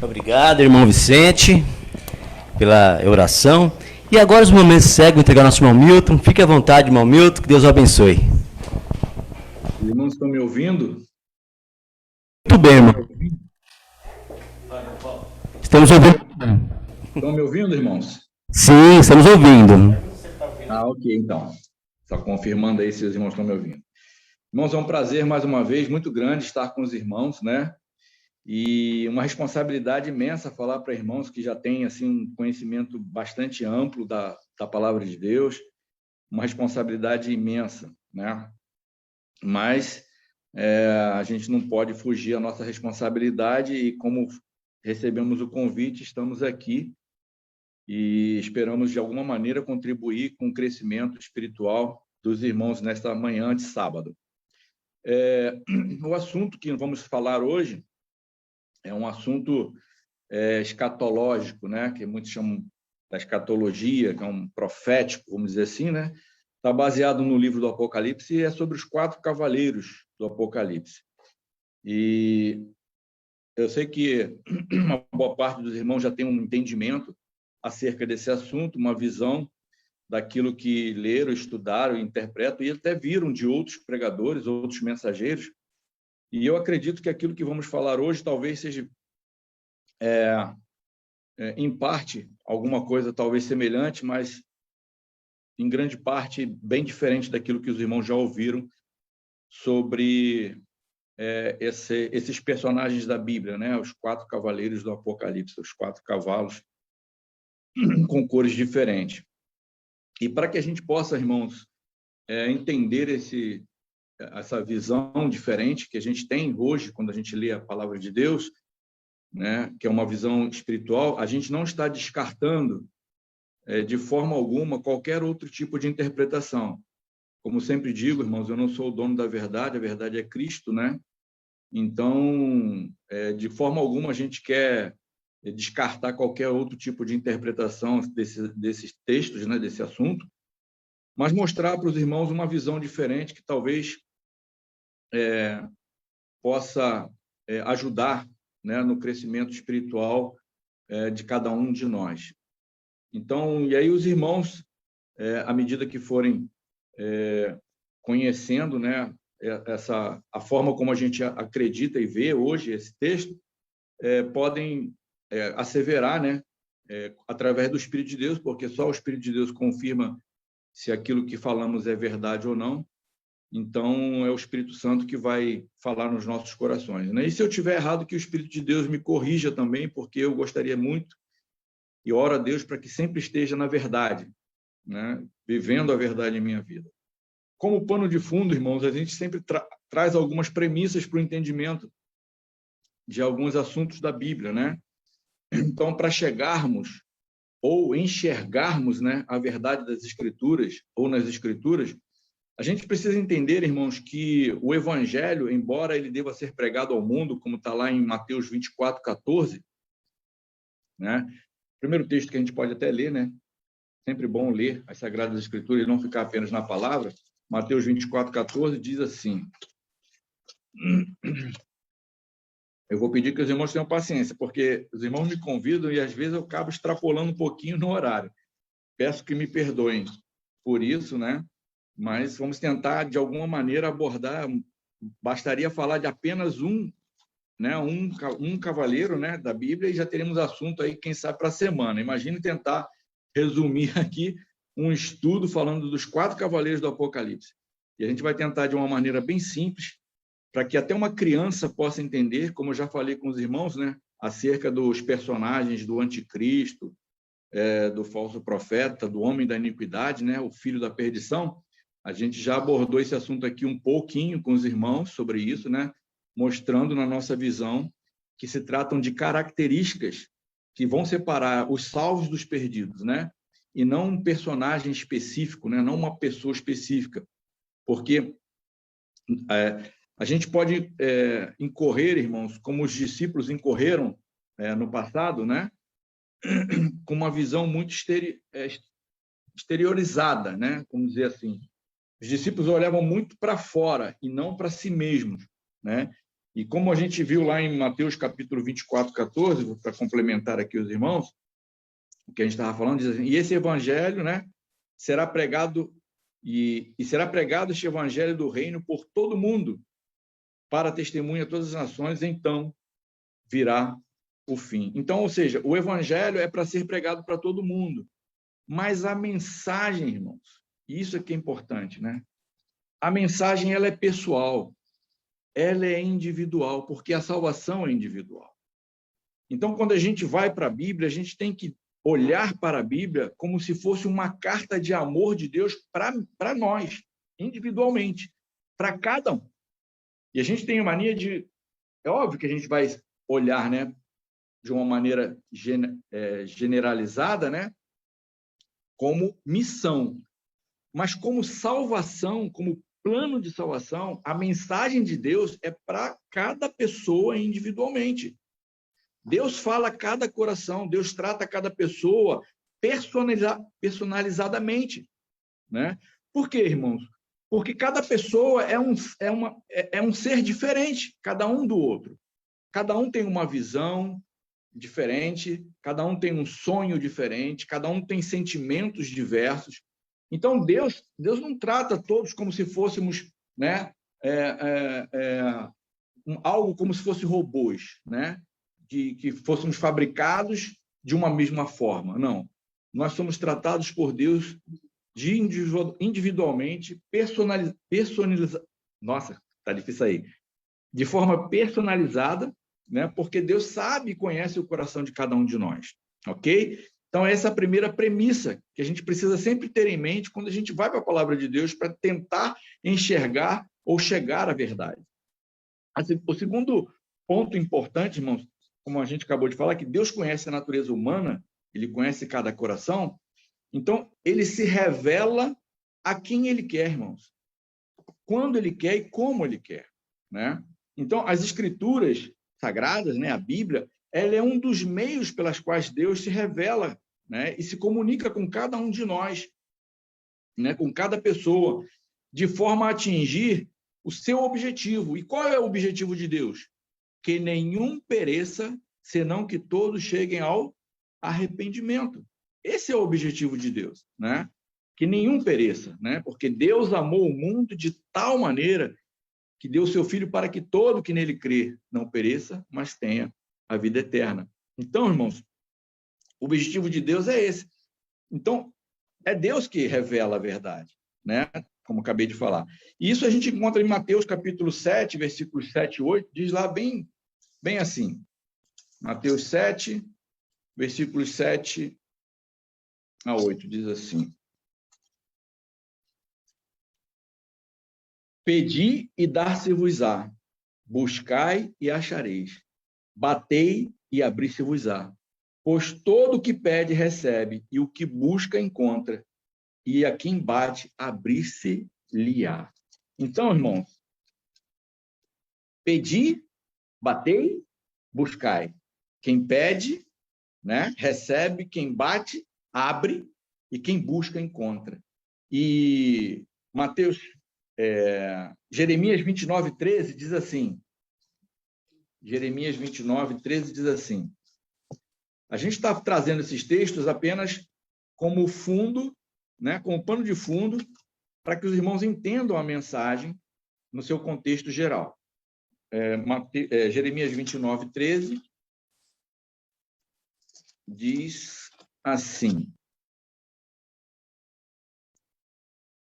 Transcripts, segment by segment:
Obrigado, irmão Vicente, pela oração. E agora os momentos seguem, vou entregar ao nosso irmão Milton. Fique à vontade, irmão Milton, que Deus o abençoe. Os irmãos estão me ouvindo? Muito bem, irmão. Estamos ouvindo. Estão me ouvindo, irmãos? Sim, estamos ouvindo. Ok, então. Só confirmando aí se os irmãos estão me ouvindo. Irmãos, é um prazer, mais uma vez, muito grande estar com os irmãos, né? E uma responsabilidade imensa falar para irmãos que já têm, assim, um conhecimento bastante amplo da palavra de Deus, uma responsabilidade imensa, né? Mas a gente não pode fugir à nossa responsabilidade e, como recebemos o convite, estamos aqui e esperamos, de alguma maneira, contribuir com o crescimento espiritual dos irmãos nesta manhã de sábado. O assunto que vamos falar hoje é um assunto escatológico, né? Que muitos chamam da escatologia, que é um profético, vamos dizer assim, né? Está baseado no livro do Apocalipse e é sobre os 4 cavaleiros do Apocalipse. E eu sei que uma boa parte dos irmãos já tem um entendimento acerca desse assunto, uma visão daquilo que leram, estudaram, interpretam e até viram de outros pregadores, outros mensageiros. E eu acredito que aquilo que vamos falar hoje talvez seja, em parte, alguma coisa talvez semelhante, mas em grande parte bem diferente daquilo que os irmãos já ouviram sobre esses personagens da Bíblia, né? Os 4 cavaleiros do Apocalipse, os 4 cavalos com cores diferentes. E para que a gente possa, irmãos, entender essa visão diferente que a gente tem hoje quando a gente lê a palavra de Deus, né, que é uma visão espiritual, a gente não está descartando de forma alguma qualquer outro tipo de interpretação. Como sempre digo, irmãos, eu não sou o dono da verdade, a verdade é Cristo, né? Então, de forma alguma a gente quer descartar qualquer outro tipo de interpretação desses textos, né, desse assunto, mas mostrar para os irmãos uma visão diferente que talvez possa ajudar, né, no crescimento espiritual de cada um de nós. Então, e aí os irmãos, à medida que forem conhecendo, né, a forma como a gente acredita e vê hoje esse texto, podem asseverar, né, através do Espírito de Deus, porque só o Espírito de Deus confirma se aquilo que falamos é verdade ou não. Então, é o Espírito Santo que vai falar nos nossos corações, né? E se eu tiver errado, que o Espírito de Deus me corrija também, porque eu gostaria muito e oro a Deus para que sempre esteja na verdade, né? Vivendo a verdade em minha vida. Como pano de fundo, irmãos, a gente sempre traz algumas premissas para o entendimento de alguns assuntos da Bíblia, né? Então, para chegarmos ou enxergarmos, né, a verdade das Escrituras ou nas Escrituras, a gente precisa entender, irmãos, que o Evangelho, embora ele deva ser pregado ao mundo, como está lá em Mateus 24:14, né? Primeiro texto que a gente pode até ler, né? Sempre bom ler as Sagradas Escrituras e não ficar apenas na palavra. Mateus 24:14 diz assim: eu vou pedir que os irmãos tenham paciência, porque os irmãos me convidam e às vezes eu acabo extrapolando um pouquinho no horário. Peço que me perdoem por isso, né? Mas vamos tentar, de alguma maneira, abordar. Bastaria falar de apenas né, um cavaleiro, né, da Bíblia, e já teremos assunto aí, quem sabe, para a semana. Imagine tentar resumir aqui um estudo falando dos 4 cavaleiros do Apocalipse. E a gente vai tentar de uma maneira bem simples, para que até uma criança possa entender, como eu já falei com os irmãos, né, acerca dos personagens do anticristo, do falso profeta, do homem da iniquidade, né, o filho da perdição. A gente já abordou esse assunto aqui um pouquinho com os irmãos sobre isso, né? Mostrando na nossa visão que se tratam de características que vão separar os salvos dos perdidos, né? E não um personagem específico, né? Não uma pessoa específica. Porque a gente pode incorrer, irmãos, como os discípulos incorreram no passado, né? Com uma visão muito exteriorizada, né? Vamos dizer assim. Os discípulos olhavam muito para fora e não para si mesmos, né? E como a gente viu lá em Mateus capítulo 24, 14, para complementar aqui os irmãos, o que a gente estava falando, diz assim, e esse evangelho, né, será pregado, e será pregado este evangelho do reino por todo mundo, para testemunha a todas as nações, então virá o fim. Então, ou seja, o evangelho é para ser pregado para todo mundo, mas a mensagem, irmãos, isso é que é importante, né? A mensagem, ela é pessoal, ela é individual, porque a salvação é individual. Então, quando a gente vai para a Bíblia, a gente tem que olhar para a Bíblia como se fosse uma carta de amor de Deus para nós, individualmente, para cada um. E a gente tem a mania de... É óbvio que a gente vai olhar, né, de uma maneira generalizada, né, como missão. Mas como salvação, como plano de salvação, a mensagem de Deus é para cada pessoa individualmente. Deus fala a cada coração, Deus trata cada pessoa personalizadamente, né? Por quê, irmãos? Porque cada pessoa é um ser diferente, cada um do outro. Cada um tem uma visão diferente, cada um tem um sonho diferente, cada um tem sentimentos diversos. Então, Deus não trata todos como se fôssemos, né, algo como se fossem robôs, né, que fôssemos fabricados de uma mesma forma. Não. Nós somos tratados por Deus individualmente, nossa, tá difícil aí. De forma personalizada, né, porque Deus sabe e conhece o coração de cada um de nós. Ok? Então, essa é a primeira premissa que a gente precisa sempre ter em mente quando a gente vai para a palavra de Deus para tentar enxergar ou chegar à verdade. O segundo ponto importante, irmãos, como a gente acabou de falar, que Deus conhece a natureza humana, ele conhece cada coração, então ele se revela a quem ele quer, irmãos. Quando ele quer e como ele quer, né? Então, as escrituras sagradas, né, a Bíblia, ela é um dos meios pelas quais Deus se revela, né, e se comunica com cada um de nós, né, com cada pessoa, de forma a atingir o seu objetivo. E qual é o objetivo de Deus? Que nenhum pereça, senão que todos cheguem ao arrependimento. Esse é o objetivo de Deus, né? Que nenhum pereça, né? Porque Deus amou o mundo de tal maneira que deu o seu Filho para que todo que nele crê não pereça, mas tenha a vida eterna. Então, irmãos, o objetivo de Deus é esse. Então, é Deus que revela a verdade, né? Como acabei de falar. E isso a gente encontra em Mateus capítulo 7, versículos 7 e 8, diz lá bem assim. Mateus 7, versículos 7 a 8, diz assim: Pedi e dar-se-vos-á, buscai e achareis, batei e abrir-se-vos-á. Pois todo o que pede recebe, e o que busca encontra, e a quem bate abrir-se-lhe-á. Então, irmãos, pedi, batei, buscai. Quem pede, né, recebe, quem bate, abre, e quem busca, encontra. E Jeremias 29, 13 diz assim, Jeremias 29, 13 diz assim, a gente está trazendo esses textos apenas como fundo, né, como pano de fundo, para que os irmãos entendam a mensagem no seu contexto geral. Jeremias 29, 13 diz assim: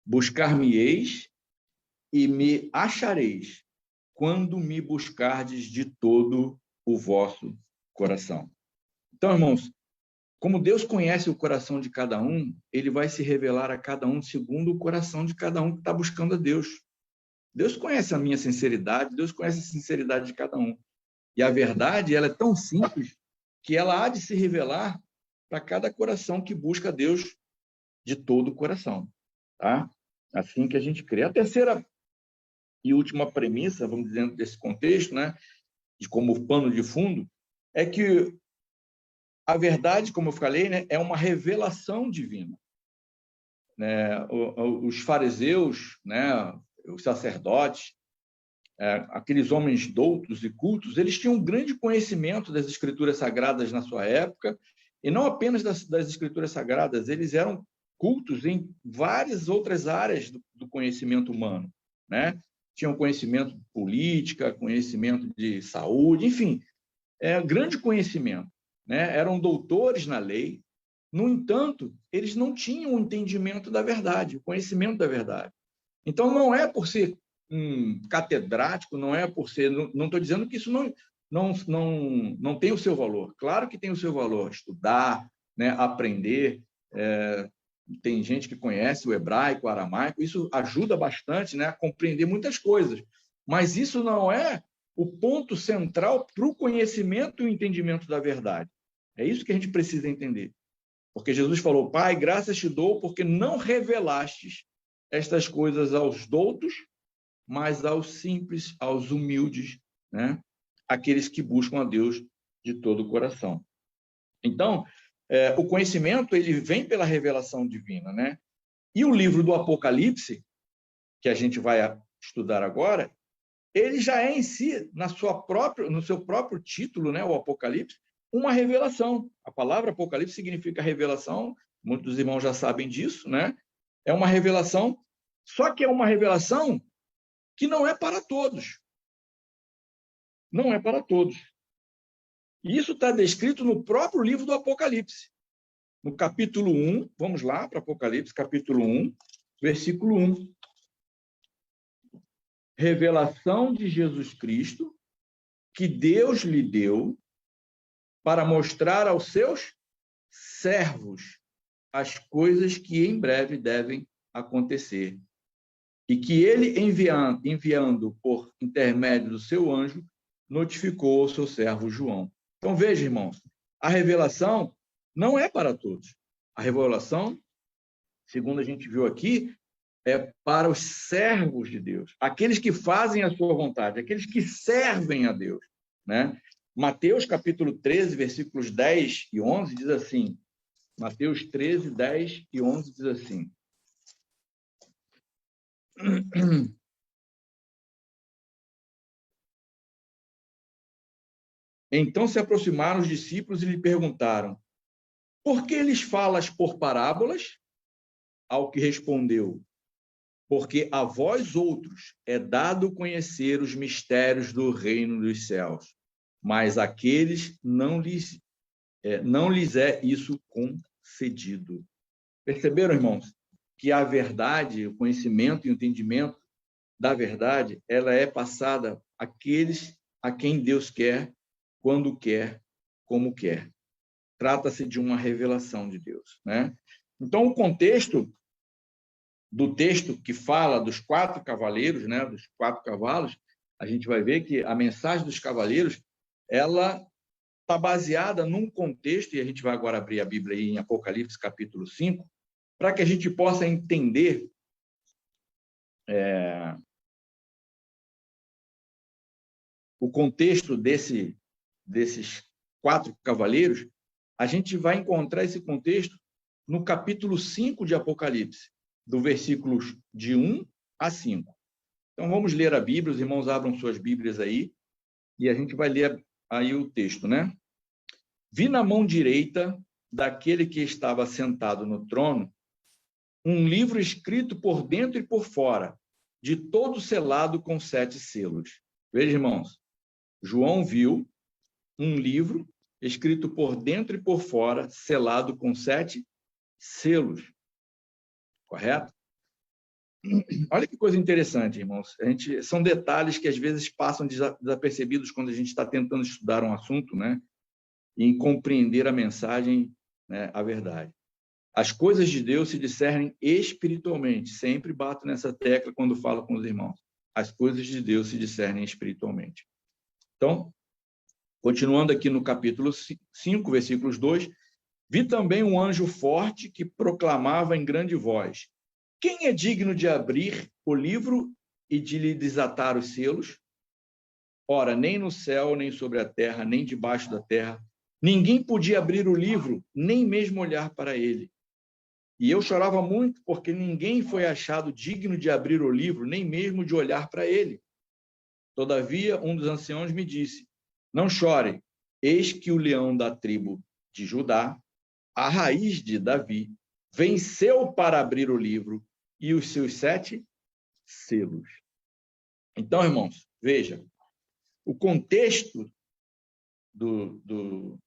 Buscar-me-eis e me achareis, quando me buscardes de todo o vosso coração. Então, irmãos, como Deus conhece o coração de cada um, ele vai se revelar a cada um segundo o coração de cada um que está buscando a Deus. Deus conhece a minha sinceridade, Deus conhece a sinceridade de cada um. E a verdade, ela é tão simples que ela há de se revelar para cada coração que busca a Deus de todo o coração. Tá? Assim que a gente crê. A terceira e última premissa, vamos dizer, desse contexto, né, de como pano de fundo, é que a verdade, como eu falei, né, é uma revelação divina. Né? Os fariseus, né, os sacerdotes, aqueles homens doutos e cultos, eles tinham um grande conhecimento das escrituras sagradas na sua época, e não apenas das escrituras sagradas, eles eram cultos em várias outras áreas do conhecimento humano, né? Tinham conhecimento de política, conhecimento de saúde, enfim, grande conhecimento, né? Eram doutores na lei. No entanto, eles não tinham o entendimento da verdade, o conhecimento da verdade. Então, não é por ser catedrático, não é por ser... Não estou dizendo que isso não tem o seu valor. Claro que tem o seu valor, estudar, né, aprender. Tem gente que conhece o hebraico, o aramaico, isso ajuda bastante, né, a compreender muitas coisas. Mas isso não é o ponto central para o conhecimento e o entendimento da verdade. É isso que a gente precisa entender. Porque Jesus falou, Pai, graças te dou porque não revelastes estas coisas aos doutos, mas aos simples, aos humildes, né? Aqueles que buscam a Deus de todo o coração. Então, o conhecimento ele vem pela revelação divina, né? E o livro do Apocalipse, que a gente vai estudar agora, ele já é em si, no seu próprio título, né, o Apocalipse, uma revelação. A palavra Apocalipse significa revelação, muitos dos irmãos já sabem disso, né? É uma revelação, só que é uma revelação que não é para todos. Não é para todos. E isso está descrito no próprio livro do Apocalipse. No capítulo 1, vamos lá para Apocalipse, capítulo 1, versículo 1. Revelação de Jesus Cristo, que Deus lhe deu para mostrar aos seus servos as coisas que em breve devem acontecer. E que ele, enviando por intermédio do seu anjo, notificou ao seu servo João. Então, veja, irmãos, a revelação não é para todos. A revelação, segundo a gente viu aqui, é para os servos de Deus, aqueles que fazem a sua vontade, aqueles que servem a Deus, né? Mateus, capítulo 13, versículos 10 e 11, diz assim, Mateus 13, 10 e 11 diz assim, então se aproximaram os discípulos e lhe perguntaram, por que lhes falas por parábolas? Ao que respondeu, porque a vós outros é dado conhecer os mistérios do reino dos céus, mas àqueles não lhes é isso concedido. Perceberam, irmãos, que a verdade, o conhecimento e o entendimento da verdade, ela é passada àqueles a quem Deus quer, quando quer, como quer. Trata-se de uma revelação de Deus, né? Então, o contexto do texto que fala dos 4 cavaleiros, né, dos 4 cavalos, a gente vai ver que a mensagem dos cavaleiros, ela está baseada num contexto, e a gente vai agora abrir a Bíblia aí em Apocalipse, capítulo 5, para que a gente possa entender o contexto desses 4 cavaleiros. A gente vai encontrar esse contexto no capítulo 5 de Apocalipse, do versículos de 1 a 5. Então, vamos ler a Bíblia, os irmãos abram suas Bíblias aí, e a gente vai ler aí o texto, né? Vi na mão direita daquele que estava sentado no trono um livro escrito por dentro e por fora, de todo selado com 7 selos. Veja, irmãos, João viu um livro escrito por dentro e por fora, selado com 7 selos. Correto? Olha que coisa interessante, irmãos. São detalhes que às vezes passam desapercebidos quando a gente está tentando estudar um assunto, né? E compreender a mensagem, né? A verdade. As coisas de Deus se discernem espiritualmente. Sempre bato nessa tecla quando falo com os irmãos. As coisas de Deus se discernem espiritualmente. Então, continuando aqui no capítulo 5, versículos 2, vi também um anjo forte que proclamava em grande voz, quem é digno de abrir o livro e de lhe desatar os selos? Ora, nem no céu, nem sobre a terra, nem debaixo da terra, ninguém podia abrir o livro, nem mesmo olhar para ele. E eu chorava muito, porque ninguém foi achado digno de abrir o livro, nem mesmo de olhar para ele. Todavia, um dos anciãos me disse: não chore, eis que o leão da tribo de Judá, a raiz de Davi, venceu para abrir o livro e os seus 7 selos. Então, irmãos, veja, o contexto do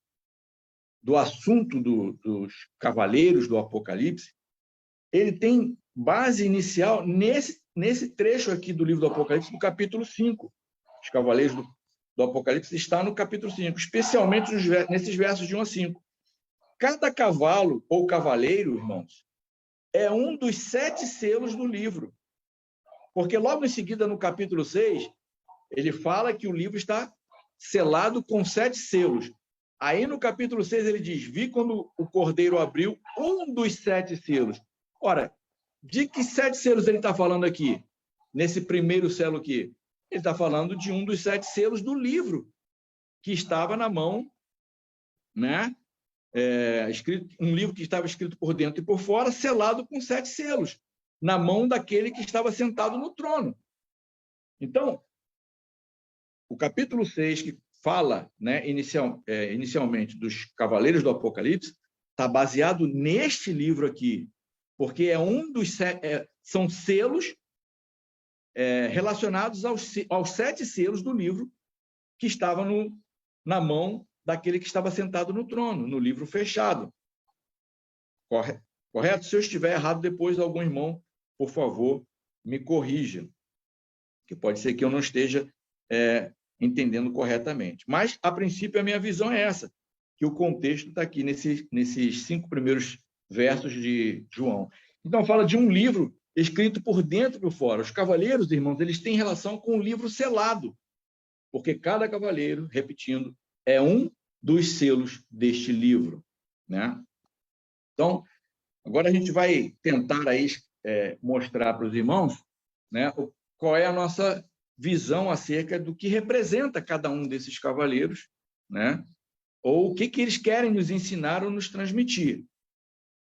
assunto dos cavaleiros do Apocalipse, ele tem base inicial nesse trecho aqui do livro do Apocalipse, no capítulo 5. Os cavaleiros do Apocalipse está no capítulo 5, especialmente nesses versos de 1 a 5. Cada cavalo ou cavaleiro, irmãos, é um dos 7 selos do livro. Porque logo em seguida, no capítulo 6, ele fala que o livro está selado com 7 selos. Aí no capítulo 6 ele diz: vi quando o cordeiro abriu um dos 7 selos. Ora, de que 7 selos ele está falando aqui? Nesse primeiro selo aqui? Ele está falando de um dos 7 selos do livro, que estava na mão, né? Um livro que estava escrito por dentro e por fora, selado com 7 selos, na mão daquele que estava sentado no trono. Então, o capítulo 6, que fala, né, inicialmente dos Cavaleiros do Apocalipse, está baseado neste livro aqui, porque são selos relacionados aos 7 selos do livro que estava na mão daquele que estava sentado no trono, no livro fechado. Correto? Se eu estiver errado, depois algum irmão, por favor, me corrija, que pode ser que eu não esteja entendendo corretamente. Mas, a princípio, a minha visão é essa, que o contexto está aqui nesses 5 primeiros versos de João. Então, fala de um livro escrito por dentro e por fora. Os cavaleiros, irmãos, eles têm relação com o livro selado, porque cada cavaleiro, repetindo, é um dos selos deste livro, né? Então, agora a gente vai tentar aí, mostrar para os irmãos, né, qual é a nossa visão acerca do que representa cada um desses cavaleiros, né? Ou o que eles querem nos ensinar ou nos transmitir.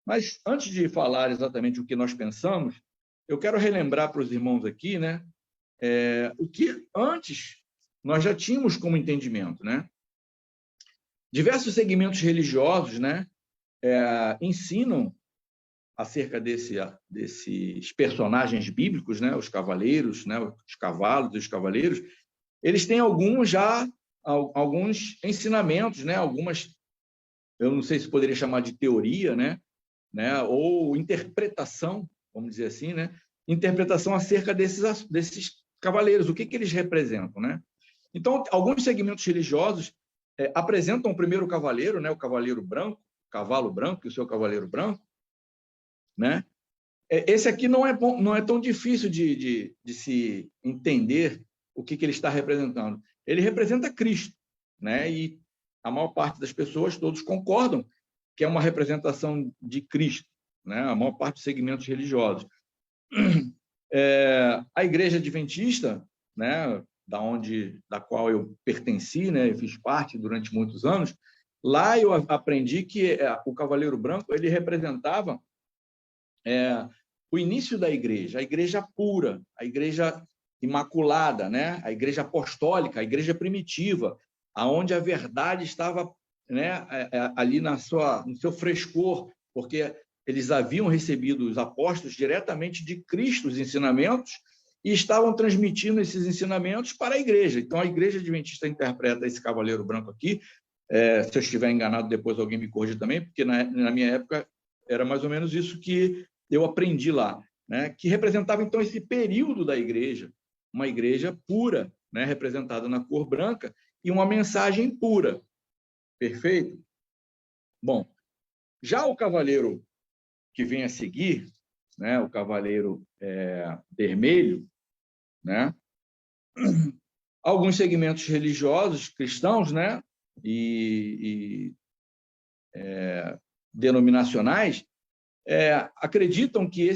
Mas, antes de falar exatamente o que nós pensamos, eu quero relembrar para os irmãos aqui, né, o que antes nós já tínhamos como entendimento, né? Diversos segmentos religiosos, né, ensinam acerca desses personagens bíblicos, né, os cavaleiros, né, os cavalos e os cavaleiros. Eles têm alguns ensinamentos, né, algumas, eu não sei se poderia chamar de teoria, né, ou interpretação, vamos dizer assim, né, interpretação acerca desses cavaleiros, o que eles representam, né? Então, alguns segmentos religiosos apresentam o primeiro cavaleiro, né, o cavaleiro branco, cavalo branco, e o seu cavaleiro branco, né? Esse aqui não é tão difícil de se entender o que ele está representando. Ele representa Cristo, né? E a maior parte das pessoas, todos concordam que é uma representação de Cristo, né? A maior parte dos segmentos religiosos. A Igreja Adventista, né, da qual eu pertenci, né, fiz parte durante muitos anos, lá eu aprendi que o cavaleiro branco ele representava o início da igreja, a igreja pura, a igreja imaculada, né, a igreja apostólica, a igreja primitiva, aonde a verdade estava, né, ali no seu frescor, porque eles haviam recebido os apóstolos diretamente de Cristo, os ensinamentos, e estavam transmitindo esses ensinamentos para a igreja. Então, a Igreja Adventista interpreta esse cavaleiro branco aqui. Se eu estiver enganado, depois alguém me corrige também, porque na minha época era mais ou menos isso que eu aprendi lá, né? Que representava, então, esse período da igreja, uma igreja pura, né? Representada na cor branca, e uma mensagem pura. Perfeito? Bom, já o cavaleiro que vem a seguir, né, o cavaleiro vermelho, né, alguns segmentos religiosos cristãos, né, e denominacionais acreditam que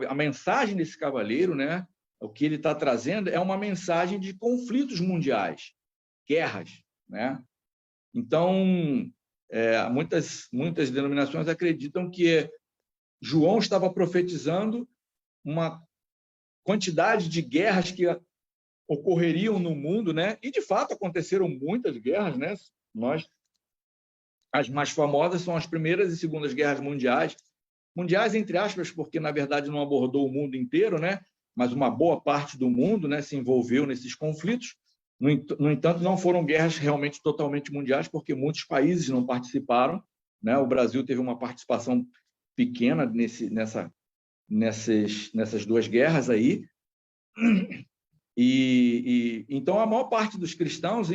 a mensagem desse cavaleiro, né, o que ele está trazendo é uma mensagem de conflitos mundiais, guerras, né? Então, muitas denominações acreditam que João estava profetizando uma quantidade de guerras que ocorreriam no mundo, né? E de fato aconteceram muitas guerras, né? As mais famosas são as primeiras e segundas guerras mundiais, entre aspas, porque na verdade não abordou o mundo inteiro, né? Mas uma boa parte do mundo, né, se envolveu nesses conflitos. No entanto, não foram guerras realmente totalmente mundiais, porque muitos países não participaram, né? O Brasil teve uma participação pequena nessas duas guerras aí. Então a maior parte dos cristãos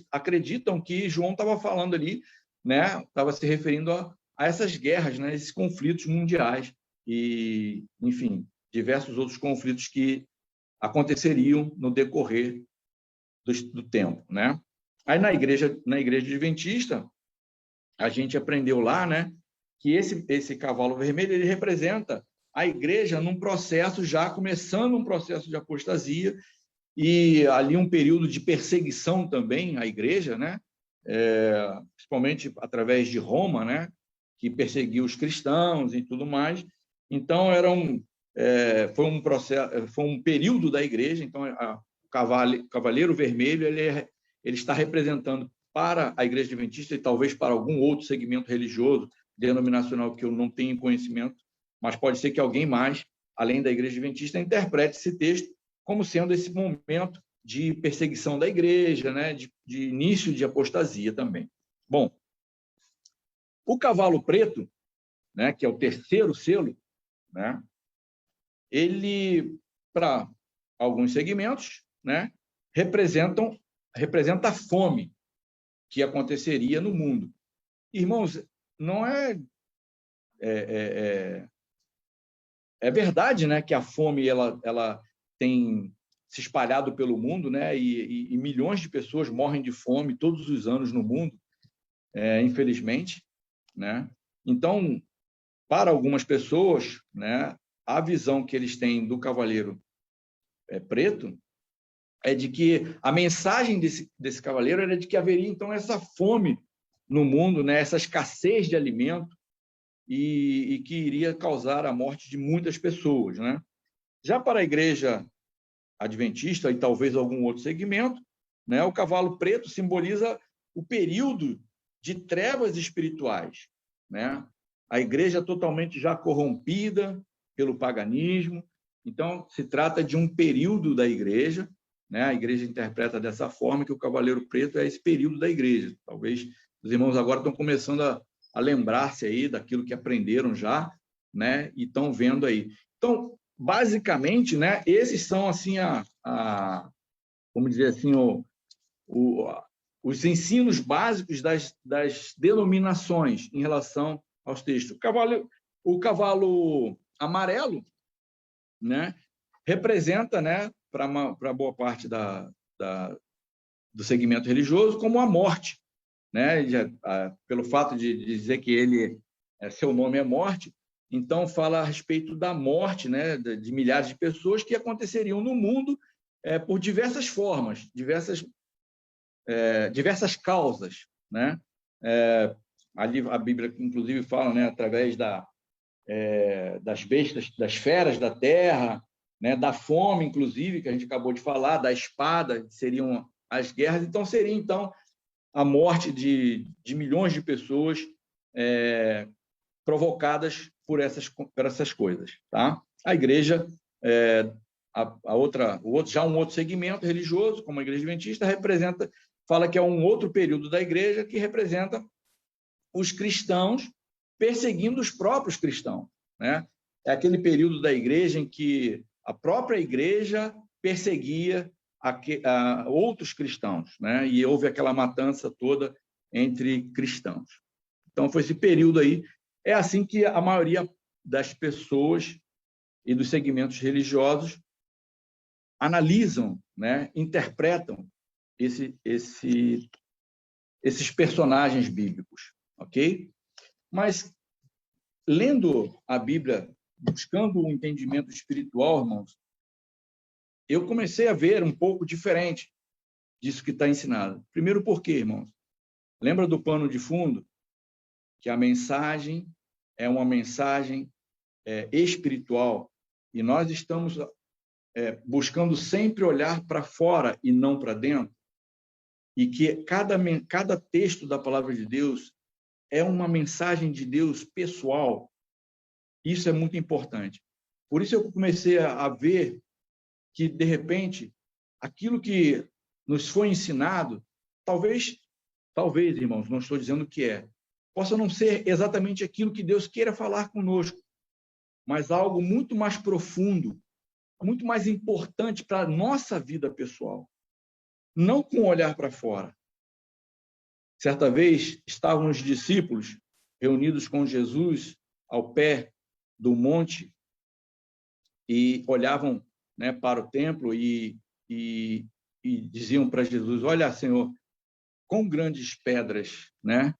acreditam que João estava falando ali, né? Estava se referindo a essas guerras, né? Esses conflitos mundiais e, enfim, diversos outros conflitos que aconteceriam no decorrer do tempo, né? Aí na igreja adventista a gente aprendeu lá, né, que esse cavalo vermelho ele representa a igreja num processo, já começando um processo de apostasia e ali um período de perseguição também à igreja, né, principalmente através de Roma, né, que perseguiu os cristãos e tudo mais. Então foi um processo, foi um período da igreja. Então o cavaleiro vermelho ele está representando para a igreja adventista e talvez para algum outro segmento religioso, denominacional, que eu não tenho conhecimento, mas pode ser que alguém mais, além da igreja adventista, interprete esse texto como sendo esse momento de perseguição da igreja, né, de início de apostasia também. Bom, o cavalo preto, né, que é o terceiro selo, né, ele, para alguns segmentos, né, representa a fome que aconteceria no mundo. Irmãos, não é verdade, né, que a fome ela tem se espalhado pelo mundo, né, e milhões de pessoas morrem de fome todos os anos no mundo, infelizmente, né? Então, para algumas pessoas, né, a visão que eles têm do cavaleiro preto é de que a mensagem desse cavaleiro era de que haveria, então, essa fome no mundo, né, essa escassez de alimento e que iria causar a morte de muitas pessoas, né? Já para a igreja adventista e talvez algum outro segmento, né, o cavalo preto simboliza o período de trevas espirituais, né? A igreja totalmente já corrompida pelo paganismo. Então, se trata de um período da igreja, né? A igreja interpreta dessa forma que o cavaleiro preto é esse período da igreja. Talvez os irmãos agora estão começando a lembrar-se aí daquilo que aprenderam já, né? E estão vendo aí. Então, basicamente, né, esses são assim vamos dizer assim, os ensinos básicos das denominações em relação aos textos. O cavalo amarelo, né, representa, né, para boa parte do segmento religioso, como a morte, né, pelo fato de dizer que seu nome é morte. Então, fala a respeito da morte, né, de milhares de pessoas que aconteceriam no mundo por diversas formas, diversas causas, né? Ali a Bíblia, inclusive, fala, né, através das bestas, das feras da terra, né, da fome, inclusive, que a gente acabou de falar, da espada, que seriam as guerras. Então, seria a morte de milhões de pessoas provocadas por essas coisas, tá? A igreja, já um outro segmento religioso, como a igreja adventista, fala que é um outro período da igreja que representa os cristãos perseguindo os próprios cristãos, né? É aquele período da igreja em que a própria igreja perseguia outros cristãos, né? E houve aquela matança toda entre cristãos. Então, foi esse período aí. É assim que a maioria das pessoas e dos segmentos religiosos analisam, né, interpretam esses personagens bíblicos, ok? Mas, lendo a Bíblia, buscando um entendimento espiritual, irmãos, eu comecei a ver um pouco diferente disso que está ensinado. Primeiro, por quê, irmãos? Lembra do pano de fundo? Que a mensagem é uma mensagem espiritual, e nós estamos buscando sempre olhar para fora e não para dentro, e que cada texto da palavra de Deus é uma mensagem de Deus pessoal, isso é muito importante. Por isso eu comecei a ver que, de repente, aquilo que nos foi ensinado, talvez, irmãos, não estou dizendo que possa não ser exatamente aquilo que Deus queira falar conosco, mas algo muito mais profundo, muito mais importante para a nossa vida pessoal, não com o olhar para fora. Certa vez, estavam os discípulos reunidos com Jesus ao pé do monte e olhavam, né, para o templo e diziam para Jesus: olha, Senhor, quão grandes pedras, né?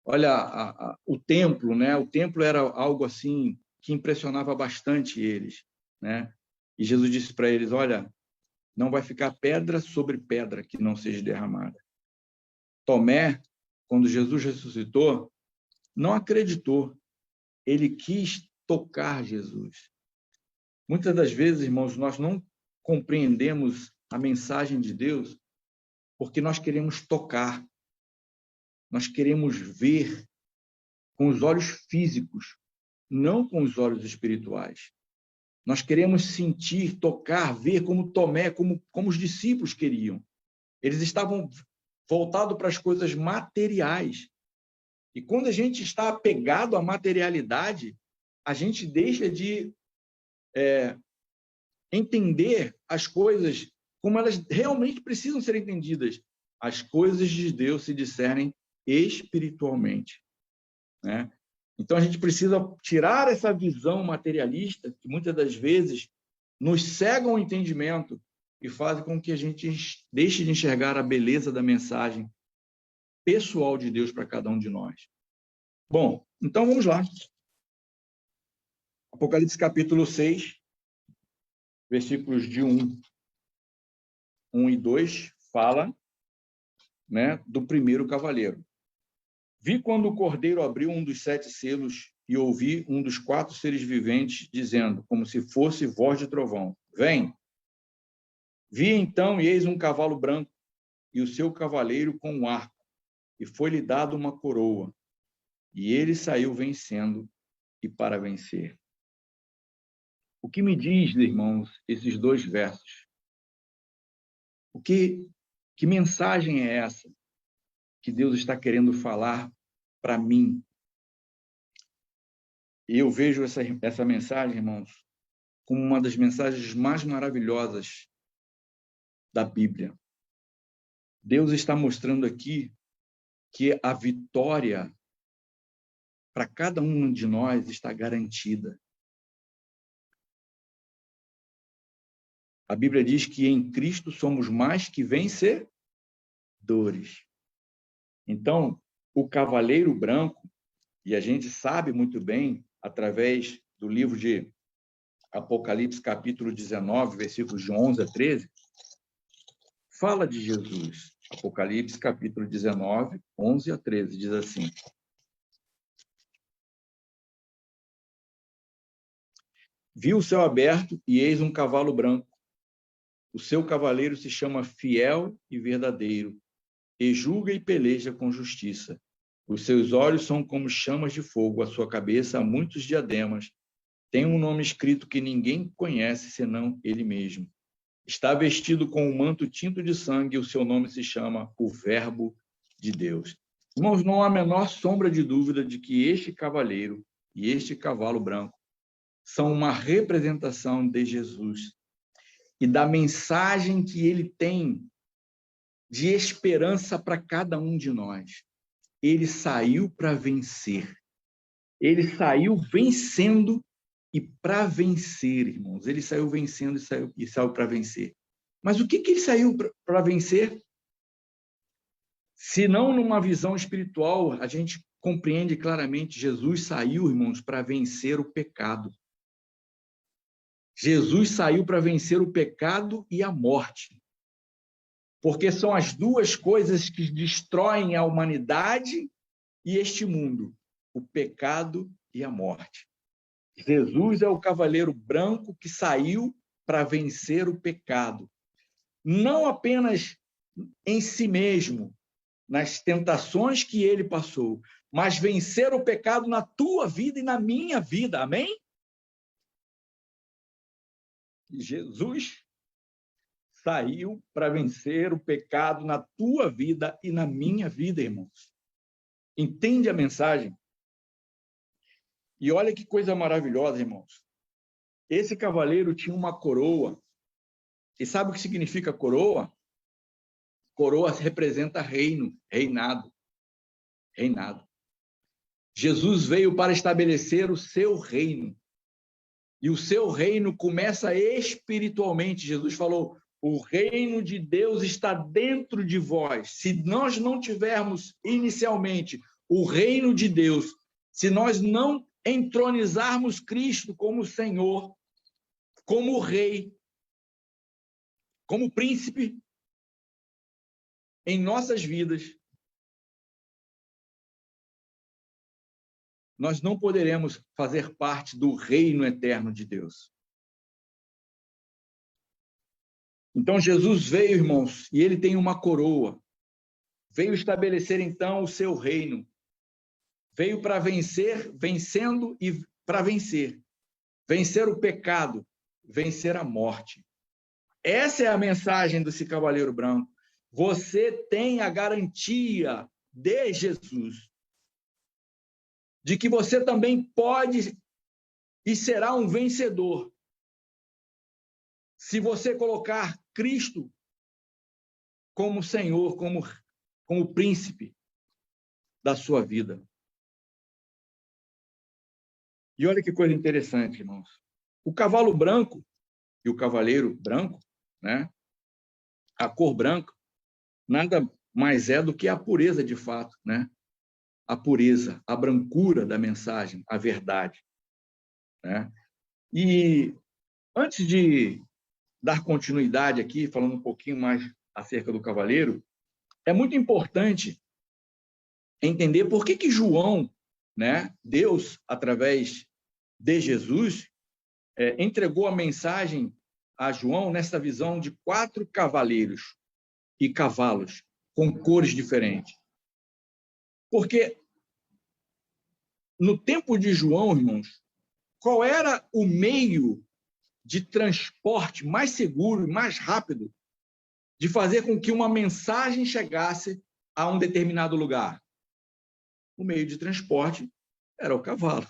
Olha o templo, né? O templo era algo assim que impressionava bastante eles, né? E Jesus disse para eles: olha, não vai ficar pedra sobre pedra que não seja derramada. Tomé, quando Jesus ressuscitou, não acreditou. Ele quis tocar Jesus. Muitas das vezes, irmãos, nós não compreendemos a mensagem de Deus porque nós queremos tocar, nós queremos ver com os olhos físicos, não com os olhos espirituais. Nós queremos sentir, tocar, ver como Tomé, como os discípulos queriam. Eles estavam voltados para as coisas materiais. E quando a gente está apegado à materialidade, a gente deixa de entender as coisas como elas realmente precisam ser entendidas. As coisas de Deus se discernem espiritualmente, né? Então, a gente precisa tirar essa visão materialista, que muitas das vezes nos cega o entendimento e faz com que a gente deixe de enxergar a beleza da mensagem pessoal de Deus para cada um de nós. Bom, então vamos lá. Apocalipse capítulo 6, versículos de 1 e 2, fala, né, do primeiro cavaleiro. Vi quando o Cordeiro abriu um dos 7 selos e ouvi um dos 4 seres viventes dizendo, como se fosse voz de trovão: vem! Vi então, e eis um cavalo branco, e o seu cavaleiro com um arco, e foi-lhe dado uma coroa, e ele saiu vencendo e para vencer. O que me diz, irmãos, esses 2 versos? Que mensagem é essa que Deus está querendo falar para mim? E eu vejo essa mensagem, irmãos, como uma das mensagens mais maravilhosas da Bíblia. Deus está mostrando aqui que a vitória para cada um de nós está garantida. A Bíblia diz que em Cristo somos mais que vencedores. Então, o cavaleiro branco, e a gente sabe muito bem, através do livro de Apocalipse, capítulo 19, versículos de 11 a 13, fala de Jesus. Apocalipse, capítulo 19, 11 a 13, diz assim: vi o céu aberto e eis um cavalo branco. O seu cavaleiro se chama Fiel e Verdadeiro, e julga e peleja com justiça. Os seus olhos são como chamas de fogo, a sua cabeça há muitos diademas. Tem um nome escrito que ninguém conhece senão ele mesmo. Está vestido com um manto tinto de sangue, e o seu nome se chama o Verbo de Deus. Irmãos, não há a menor sombra de dúvida de que este cavaleiro e este cavalo branco são uma representação de Jesus e da mensagem que ele tem de esperança para cada um de nós. Ele saiu para vencer. Ele saiu vencendo e para vencer, irmãos. Ele saiu vencendo e saiu para vencer. Mas o que ele saiu para vencer? Se não numa visão espiritual, a gente compreende claramente, Jesus saiu, irmãos, para vencer o pecado. Jesus saiu para vencer o pecado e a morte. Porque são as 2 coisas que destroem a humanidade e este mundo, o pecado e a morte. Jesus é o cavaleiro branco que saiu para vencer o pecado. Não apenas em si mesmo, nas tentações que ele passou, mas vencer o pecado na tua vida e na minha vida. Amém? Jesus saiu para vencer o pecado na tua vida e na minha vida, irmãos. Entende a mensagem? E olha que coisa maravilhosa, irmãos. Esse cavaleiro tinha uma coroa. E sabe o que significa coroa? Coroa representa reino, reinado. Reinado. Jesus veio para estabelecer o seu reino. E o seu reino começa espiritualmente. Jesus falou: o reino de Deus está dentro de vós. Se nós não tivermos inicialmente o reino de Deus, se nós não entronizarmos Cristo como Senhor, como Rei, como Príncipe em nossas vidas, nós não poderemos fazer parte do reino eterno de Deus. Então, Jesus veio, irmãos, e ele tem uma coroa. Veio estabelecer, então, o seu reino. Veio para vencer, vencendo e para vencer. Vencer o pecado, vencer a morte. Essa é a mensagem desse cavaleiro branco. Você tem a garantia de Jesus, de que você também pode e será um vencedor, se você colocar Cristo como Senhor, como príncipe da sua vida. E olha que coisa interessante, irmãos. O cavalo branco e o cavaleiro branco, né? A cor branca, nada mais é do que a pureza de fato, né? A pureza, a brancura da mensagem, a verdade, né? E antes de dar continuidade aqui, falando um pouquinho mais acerca do cavaleiro, é muito importante entender por que João, né, Deus, através de Jesus, entregou a mensagem a João nessa visão de 4 cavaleiros e cavalos com cores diferentes. Porque no tempo de João, irmãos, qual era o meio de transporte mais seguro e mais rápido de fazer com que uma mensagem chegasse a um determinado lugar? O meio de transporte era o cavalo,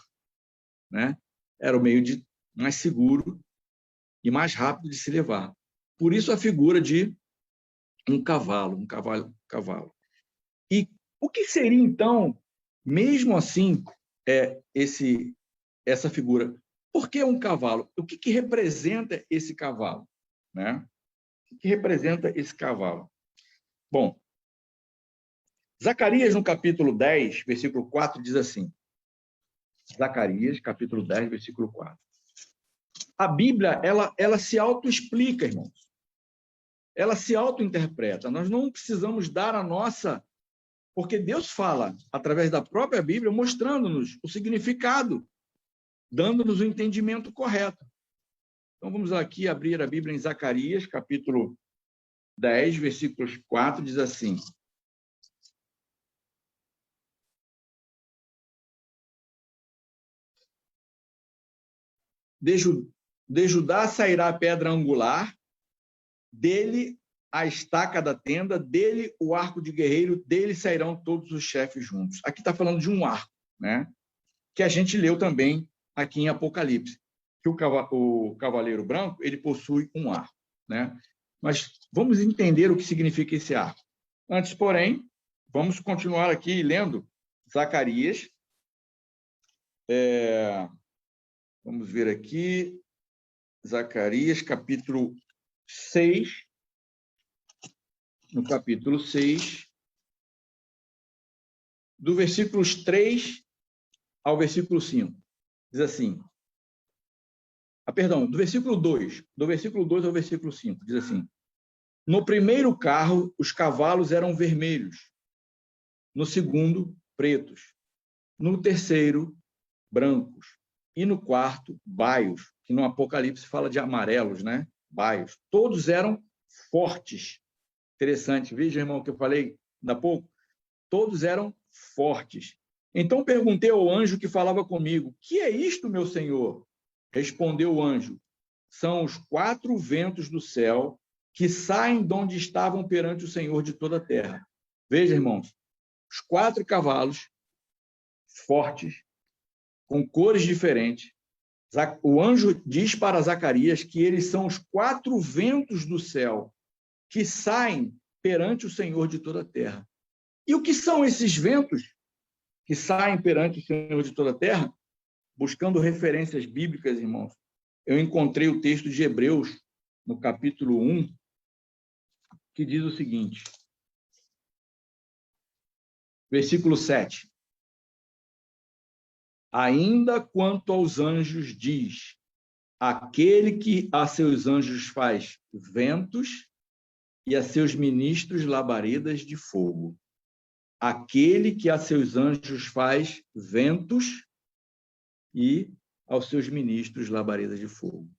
né? Era o meio mais seguro e mais rápido de se levar. Por isso a figura de um cavalo. E o que seria, então, mesmo assim, essa figura? Por que um cavalo? O que representa esse cavalo, né? O que representa esse cavalo? Bom, Zacarias, no capítulo 10, versículo 4, diz assim. Zacarias, capítulo 10, versículo 4. A Bíblia, ela se autoexplica, irmãos. Ela se autointerpreta. Nós não precisamos dar a nossa... Porque Deus fala, através da própria Bíblia, mostrando-nos o significado, dando-nos o entendimento correto. Então, vamos aqui abrir a Bíblia em Zacarias, capítulo 10, versículos 4, diz assim. De Judá sairá a pedra angular, dele a estaca da tenda, dele o arco de guerreiro, dele sairão todos os chefes juntos. Aqui está falando de um arco, né? Que a gente leu também aqui em Apocalipse, que o cavaleiro branco, ele possui um arco, né? Mas vamos entender o que significa esse arco. Antes, porém, vamos continuar aqui lendo Zacarias. Vamos ver aqui, Zacarias, capítulo 6, no capítulo 6, do versículos 3 ao versículo 5. Diz assim, do versículo 2 ao versículo 5, diz assim, no primeiro carro, os cavalos eram vermelhos, no segundo, pretos, no terceiro, brancos, e no quarto, baios, que no Apocalipse fala de amarelos, né? Baios. Todos eram fortes. Interessante. Veja, irmão, o que eu falei ainda há pouco. Todos eram fortes. Então perguntei ao anjo que falava comigo: que é isto, meu senhor? Respondeu o anjo: são os 4 ventos do céu que saem de onde estavam perante o Senhor de toda a terra. Veja, irmãos, os 4 cavalos fortes, com cores diferentes. O anjo diz para Zacarias que eles são os 4 ventos do céu que saem perante o Senhor de toda a terra. E o que são esses ventos que saem perante o Senhor de toda a terra? Buscando referências bíblicas, irmãos, eu encontrei o texto de Hebreus, no capítulo 1, que diz o seguinte, versículo 7. Ainda quanto aos anjos diz, aquele que a seus anjos faz ventos e a seus ministros labaredas de fogo. Aquele que a seus anjos faz ventos e aos seus ministros labaredas de fogo.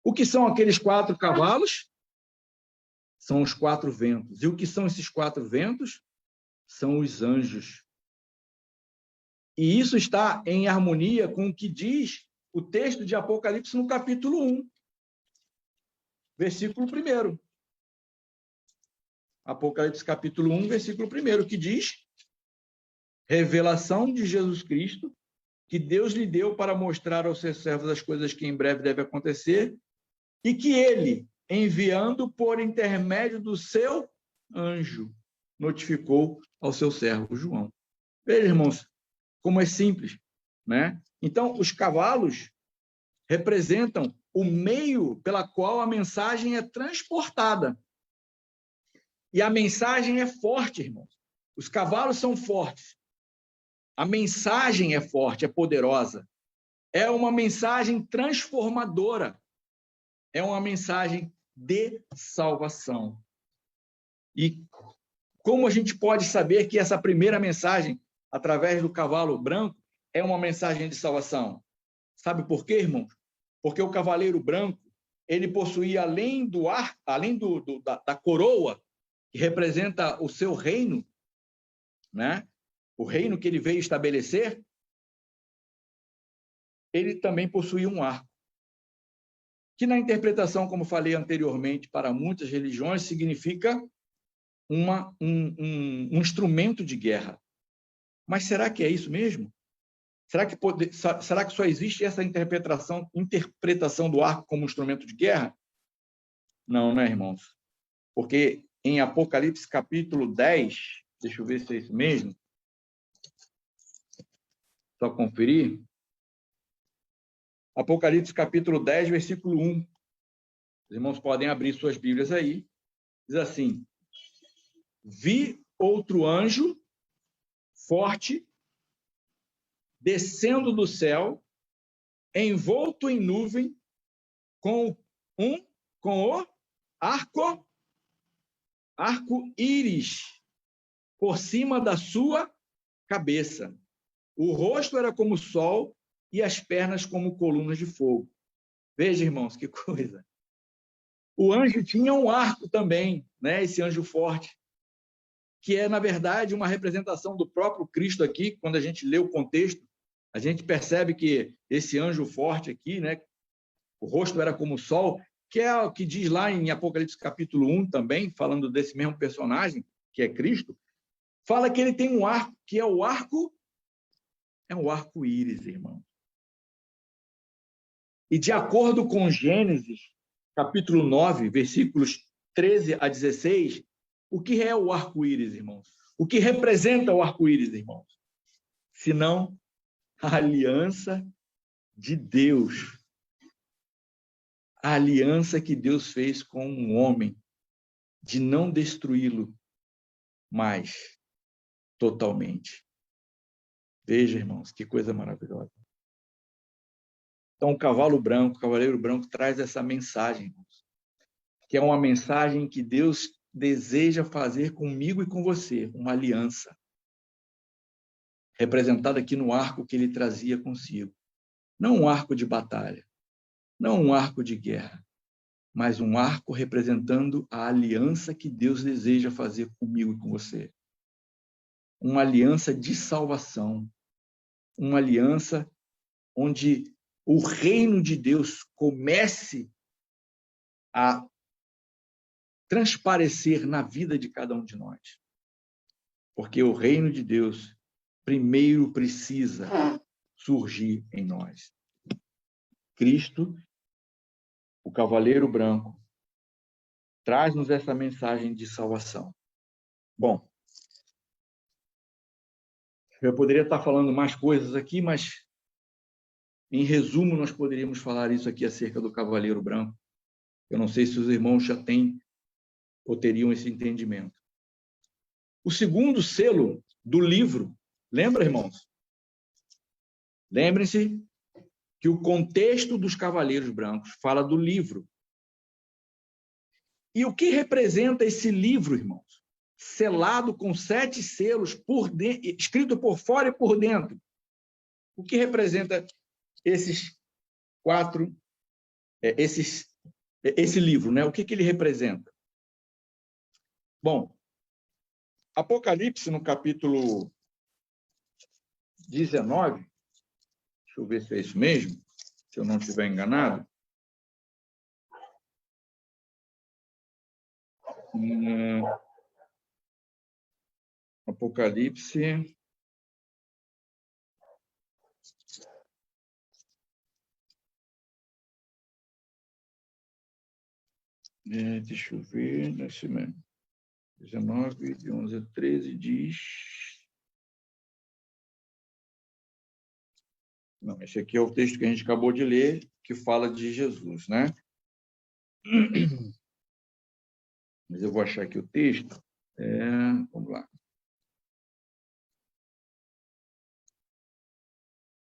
O que são aqueles 4 cavalos? São os 4 ventos. E o que são esses 4 ventos? São os anjos. E isso está em harmonia com o que diz o texto de Apocalipse no capítulo 1, versículo 1. Apocalipse capítulo 1, versículo 1, que diz: revelação de Jesus Cristo, que Deus lhe deu para mostrar aos seus servos as coisas que em breve devem acontecer, e que ele, enviando por intermédio do seu anjo, notificou ao seu servo João. Veja, irmãos, como é simples, né? Então, os cavalos representam o meio pela qual a mensagem é transportada. E a mensagem é forte, irmãos. Os cavalos são fortes. A mensagem é forte, é poderosa. É uma mensagem transformadora. É uma mensagem de salvação. E como a gente pode saber que essa primeira mensagem, através do cavalo branco, é uma mensagem de salvação? Sabe por quê, irmãos? Porque o cavaleiro branco, ele possuía, além da coroa, que representa o seu reino, né? O reino que ele veio estabelecer, ele também possuía um arco, que na interpretação, como falei anteriormente, para muitas religiões, significa um instrumento de guerra. Mas será que é isso mesmo? Será que só existe essa interpretação do arco como instrumento de guerra? Não, né, irmãos? Porque em Apocalipse capítulo 10, deixa eu ver se é isso mesmo, só conferir. Apocalipse capítulo 10, versículo 1. Os irmãos podem abrir suas Bíblias aí. Diz assim: vi outro anjo forte descendo do céu, envolto em nuvem, com o arco-íris por cima da sua cabeça. O rosto era como o sol e as pernas como colunas de fogo. Veja, irmãos, que coisa. O anjo tinha um arco também, né? Esse anjo forte, que é, na verdade, uma representação do próprio Cristo aqui. Quando a gente lê o contexto, a gente percebe que esse anjo forte aqui, né? O rosto era como o sol, que é o que diz lá em Apocalipse capítulo 1 também, falando desse mesmo personagem, que é Cristo, fala que ele tem um arco, que é o arco-íris, irmão. E de acordo com Gênesis, capítulo 9, versículos 13 a 16, o que é o arco-íris, irmãos? O que representa o arco-íris, irmãos? Senão a aliança de Deus. A aliança que Deus fez com um homem, de não destruí-lo mais totalmente. Veja, irmãos, que coisa maravilhosa. Então, o cavaleiro branco, traz essa mensagem, irmãos, que é uma mensagem que Deus deseja fazer comigo e com você, uma aliança, representada aqui no arco que ele trazia consigo. Não um arco de batalha, não um arco de guerra, mas um arco representando a aliança que Deus deseja fazer comigo e com você. Uma aliança de salvação, uma aliança onde o reino de Deus comece a transparecer na vida de cada um de nós. Porque o reino de Deus primeiro precisa surgir em nós. Cristo, o Cavaleiro Branco, traz-nos essa mensagem de salvação. Bom, eu poderia estar falando mais coisas aqui, mas, em resumo, nós poderíamos falar isso aqui acerca do Cavaleiro Branco. Eu não sei se os irmãos já têm ou teriam esse entendimento. O segundo selo do livro, lembra, irmãos? Lembrem-se que o contexto dos Cavaleiros Brancos fala do livro. E o que representa esse livro, irmãos? Selado com 7 selos, escrito por fora e por dentro. O que representa esses 4, esse livro, né? O que ele representa? Bom, Apocalipse, no capítulo 19, deixa eu ver se é isso mesmo, se eu não estiver enganado. Apocalipse. Deixa eu ver, nesse mesmo. 19, de 11 a 13, diz... Não, esse aqui é o texto que a gente acabou de ler, que fala de Jesus, né? Mas eu vou achar aqui o texto. Vamos lá.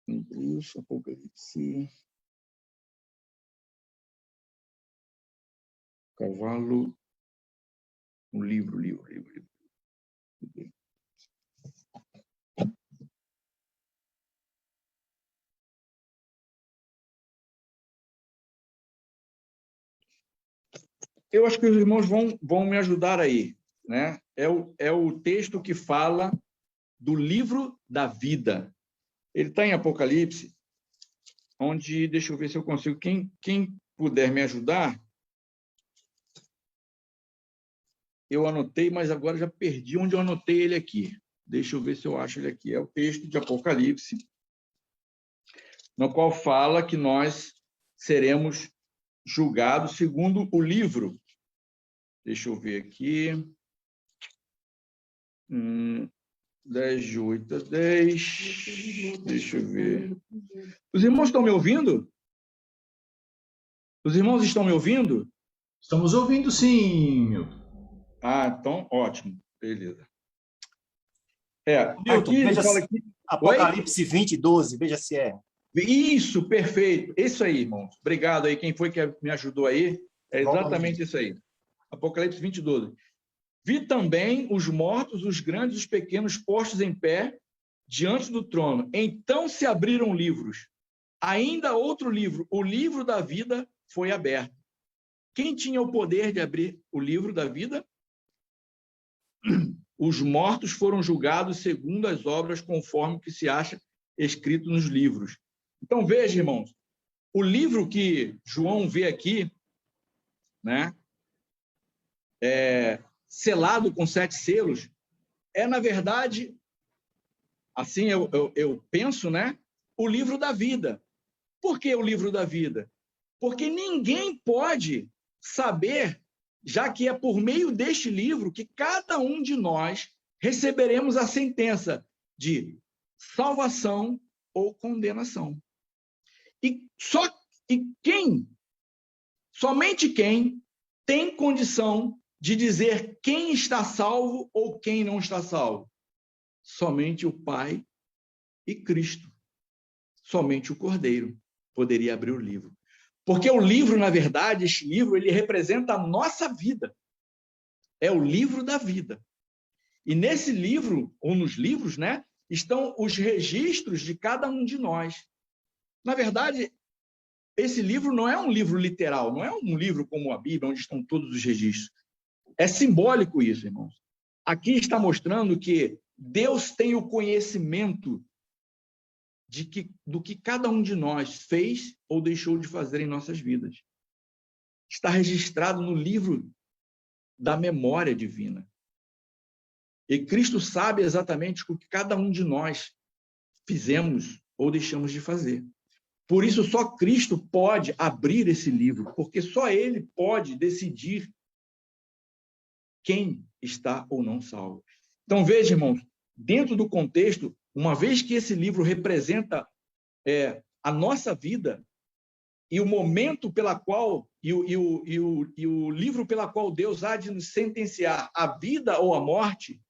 Isso, Apocalipse. Cavalo. O livro. Eu acho que os irmãos vão me ajudar aí, né? É o texto que fala do livro da vida. Ele está em Apocalipse, onde, deixa eu ver se eu consigo, quem puder me ajudar, eu anotei, mas agora já perdi onde eu anotei ele aqui. Deixa eu ver se eu acho ele aqui. É o texto de Apocalipse, no qual fala que nós seremos julgados segundo o livro. Deixa eu ver aqui. 10 de 8 a 10. Deixa eu ver. Os irmãos estão me ouvindo? Os irmãos estão me ouvindo? Estamos ouvindo, sim, Milton. Então, ótimo. Beleza. Milton, aqui ele fala aqui... Apocalipse 20, 12, veja se é. Isso, perfeito. Isso aí, irmãos. Obrigado aí. Quem foi que me ajudou aí? É exatamente isso aí. Apocalipse 20, 12. Vi também os mortos, os grandes e os pequenos, postos em pé diante do trono. Então se abriram livros. Ainda outro livro, o livro da vida, foi aberto. Quem tinha o poder de abrir o livro da vida? Os mortos foram julgados segundo as obras, conforme o que se acha escrito nos livros. Então, veja, irmãos, o livro que João vê aqui, né, selado com 7 selos, na verdade, assim eu penso, né, o livro da vida. Por que o livro da vida? Porque ninguém pode saber, já que é por meio deste livro que cada um de nós receberemos a sentença de salvação ou condenação. Somente quem tem condição de dizer quem está salvo ou quem não está salvo? Somente o Pai e Cristo. Somente o Cordeiro poderia abrir o livro. Porque o livro, na verdade, este livro, ele representa a nossa vida. É o livro da vida. E nesse livro, ou nos livros, né, estão os registros de cada um de nós. Na verdade, esse livro não é um livro literal, não é um livro como a Bíblia, onde estão todos os registros. É simbólico isso, irmãos. Aqui está mostrando que Deus tem o conhecimento do que cada um de nós fez ou deixou de fazer em nossas vidas. Está registrado no livro da memória divina. E Cristo sabe exatamente o que cada um de nós fizemos ou deixamos de fazer. Por isso, só Cristo pode abrir esse livro, porque só Ele pode decidir quem está ou não salvo. Então, veja, irmãos, dentro do contexto, uma vez que esse livro representa a nossa vida e o momento pela qual, e o livro pela qual Deus há de nos sentenciar a vida ou a morte,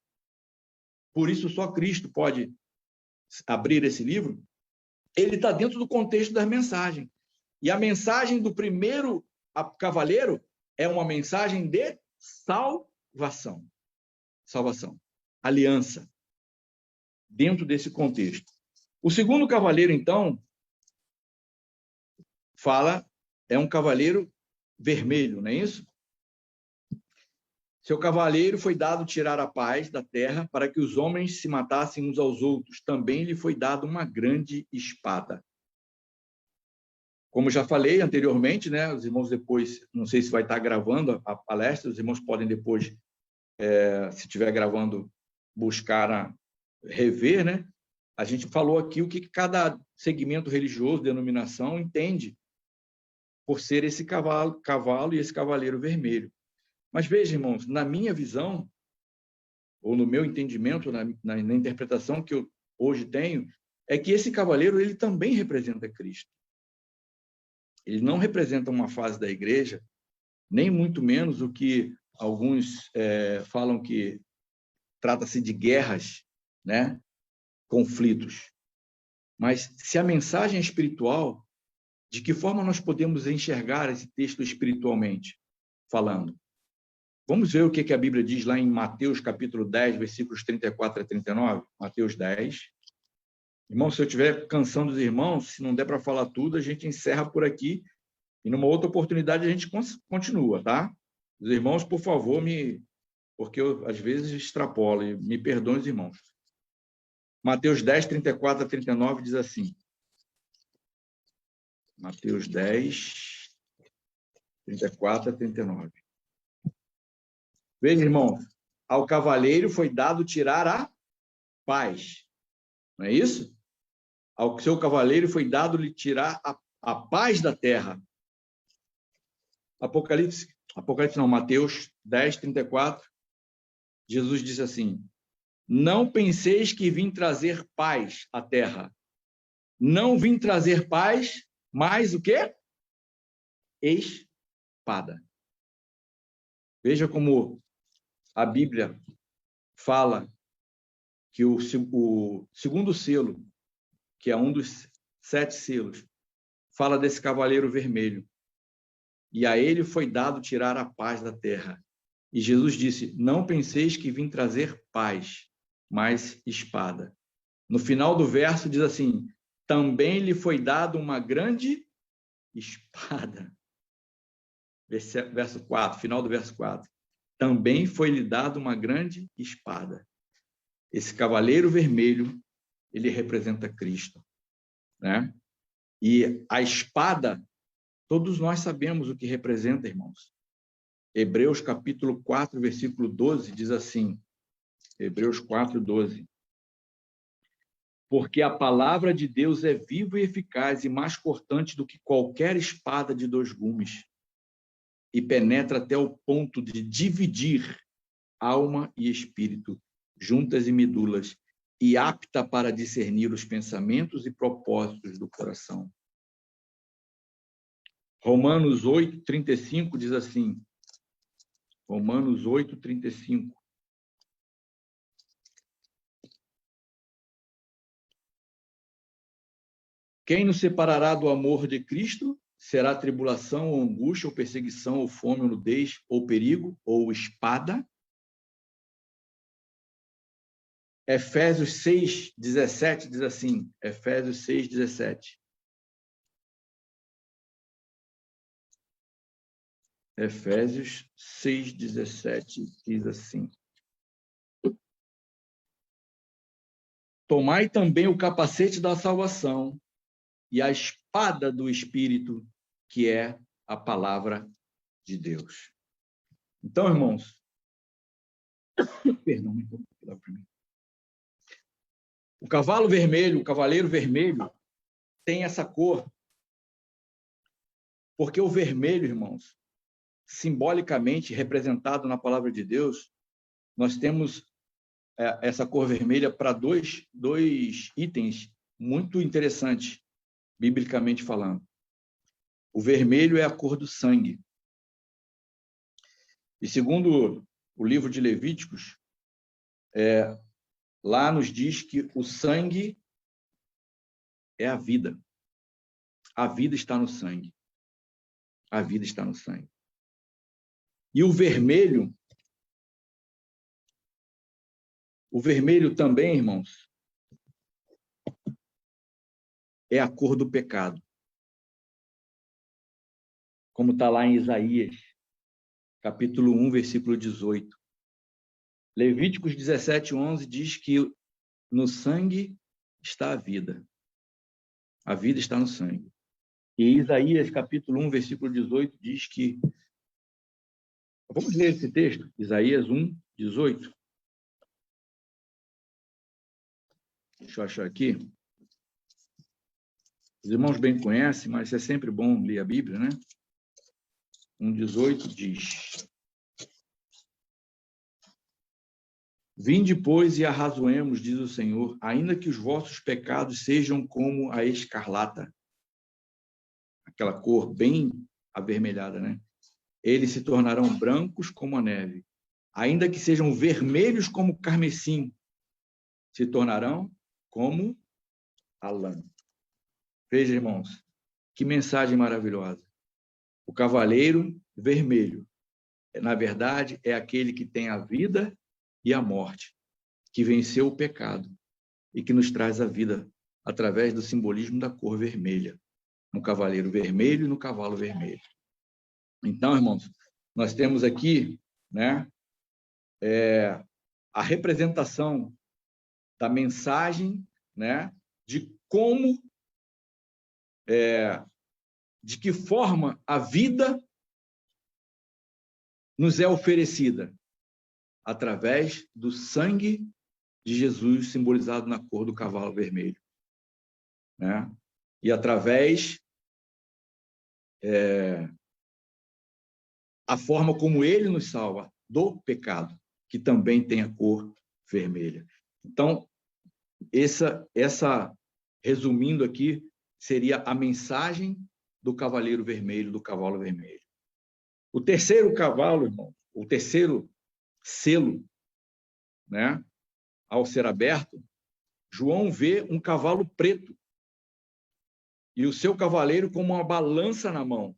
por isso só Cristo pode abrir esse livro, ele está dentro do contexto das mensagens. E a mensagem do primeiro cavaleiro é uma mensagem de salvação. Salvação. Aliança. Dentro desse contexto. O segundo cavaleiro, então, é um cavaleiro vermelho, não é isso? Seu cavaleiro foi dado tirar a paz da terra para que os homens se matassem uns aos outros. Também lhe foi dado uma grande espada. Como já falei anteriormente, né, os irmãos depois, não sei se vai estar gravando a palestra, os irmãos podem depois, se estiver gravando, buscar rever, né? A gente falou aqui o que cada segmento religioso, denominação, entende por ser esse cavalo e esse cavaleiro vermelho. Mas veja, irmãos, na minha visão, ou no meu entendimento, na interpretação que eu hoje tenho, é que esse cavaleiro, ele também representa Cristo. Ele não representa uma fase da igreja, nem muito menos o que alguns falam que trata-se de guerras, né? Conflitos. Mas se a mensagem é espiritual, de que forma nós podemos enxergar esse texto espiritualmente falando? Vamos ver o que a Bíblia diz lá em Mateus, capítulo 10, versículos 34 a 39. Mateus 10. Irmão, se eu estiver cansando os irmãos, se não der para falar tudo, a gente encerra por aqui e numa outra oportunidade a gente continua, tá? Os irmãos, por favor, porque eu às vezes extrapolo, e me perdoem os irmãos. Mateus 10, 34 a 39 diz assim. Mateus 10, 34 a 39. Veja, irmão, ao cavaleiro foi dado tirar a paz. Não é isso? Ao seu cavaleiro foi dado lhe tirar a paz da terra. Mateus 10, 34. Jesus disse assim: não penseis que vim trazer paz à terra. Não vim trazer paz, mas o quê? Espada. Veja como a Bíblia fala que o segundo selo, que é um dos 7 selos, fala desse cavaleiro vermelho. E a ele foi dado tirar a paz da terra. E Jesus disse: não penseis que vim trazer paz, mas espada. No final do verso diz assim: também lhe foi dado uma grande espada. Verso 4, final do verso 4. Também foi-lhe dado uma grande espada. Esse cavaleiro vermelho, ele representa Cristo, né? E a espada, todos nós sabemos o que representa, irmãos. Hebreus capítulo 4, versículo 12, diz assim, Hebreus 4, 12. Porque a palavra de Deus é viva e eficaz e mais cortante do que qualquer espada de 2 gumes, e penetra até o ponto de dividir alma e espírito, juntas e medulas, e apta para discernir os pensamentos e propósitos do coração. Romanos 8, 35 diz assim, Romanos 8, 35. Quem nos separará do amor de Cristo? Será tribulação, ou angústia, ou perseguição, ou fome, ou nudez, ou perigo, ou espada? Efésios 6, 17 diz assim, Efésios 6, 17. Efésios 6,17 diz assim: tomai também o capacete da salvação e a espada do Espírito, que é a palavra de Deus. Então, irmãos, perdão, o cavalo vermelho, o cavaleiro vermelho, tem essa cor, porque o vermelho, irmãos, simbolicamente representado na palavra de Deus, nós temos essa cor vermelha para dois itens muito interessantes, biblicamente falando. O vermelho é a cor do sangue. E segundo o livro de Levíticos, lá nos diz que o sangue é a vida. A vida está no sangue. A vida está no sangue. E o vermelho também, irmãos, é a cor do pecado. Como está lá em Isaías, capítulo 1, versículo 18. Levíticos 17:11 diz que no sangue está a vida. A vida está no sangue. E Isaías, capítulo 1, versículo 18, diz que... Vamos ler esse texto, Isaías 1, 18. Deixa eu achar aqui. Os irmãos bem conhecem, mas é sempre bom ler a Bíblia, né? 1,18 diz: vinde, pois, e arrazoemos, diz o Senhor, ainda que os vossos pecados sejam como a escarlata, aquela cor bem avermelhada, né? Eles se tornarão brancos como a neve, ainda que sejam vermelhos como o carmesim, se tornarão como a lã. Veja, irmãos, que mensagem maravilhosa. O cavaleiro vermelho, na verdade, é aquele que tem a vida e a morte, que venceu o pecado e que nos traz a vida através do simbolismo da cor vermelha, no cavaleiro vermelho e no cavalo vermelho. Então, irmãos, nós temos aqui, né, a representação da mensagem, né, de como, de que forma a vida nos é oferecida através do sangue de Jesus, simbolizado na cor do cavalo vermelho, né? E através a forma como ele nos salva do pecado, que também tem a cor vermelha. Então, essa resumindo aqui, seria a mensagem do cavaleiro vermelho, do cavalo vermelho. O terceiro cavalo, irmão, o terceiro selo, né, ao ser aberto, João vê um cavalo preto e o seu cavaleiro com uma balança na mão.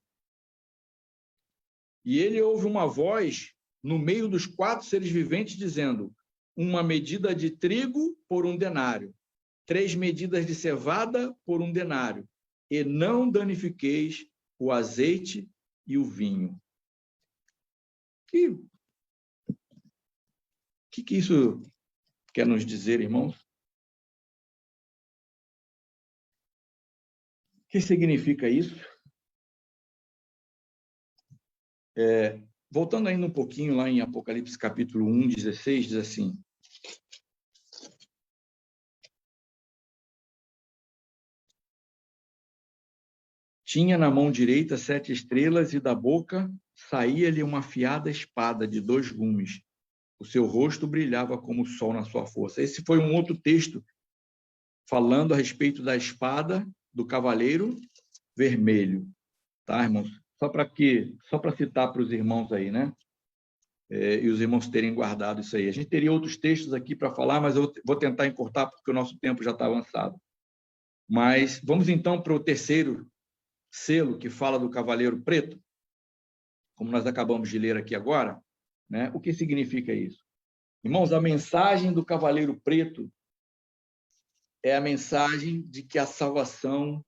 E ele ouve uma voz no meio dos 4 seres viventes dizendo: uma medida de trigo por 1 denário, 3 medidas de cevada por 1 denário, e não danifiqueis o azeite e o vinho. Que isso quer nos dizer, irmãos? O que significa isso? Voltando ainda um pouquinho lá em Apocalipse capítulo 1, 16, diz assim: tinha na mão direita 7 estrelas e da boca saía-lhe uma afiada espada de 2 gumes. O seu rosto brilhava como o sol na sua força. Esse foi um outro texto falando a respeito da espada do cavaleiro vermelho. Tá, irmãos? Só para citar para os irmãos aí, né? E os irmãos terem guardado isso aí. A gente teria outros textos aqui para falar, mas eu vou tentar encurtar porque o nosso tempo já está avançado. Mas vamos então para o terceiro selo, que fala do cavaleiro preto, como nós acabamos de ler aqui agora, né? O que significa isso? Irmãos, a mensagem do cavaleiro preto é a mensagem de que a salvação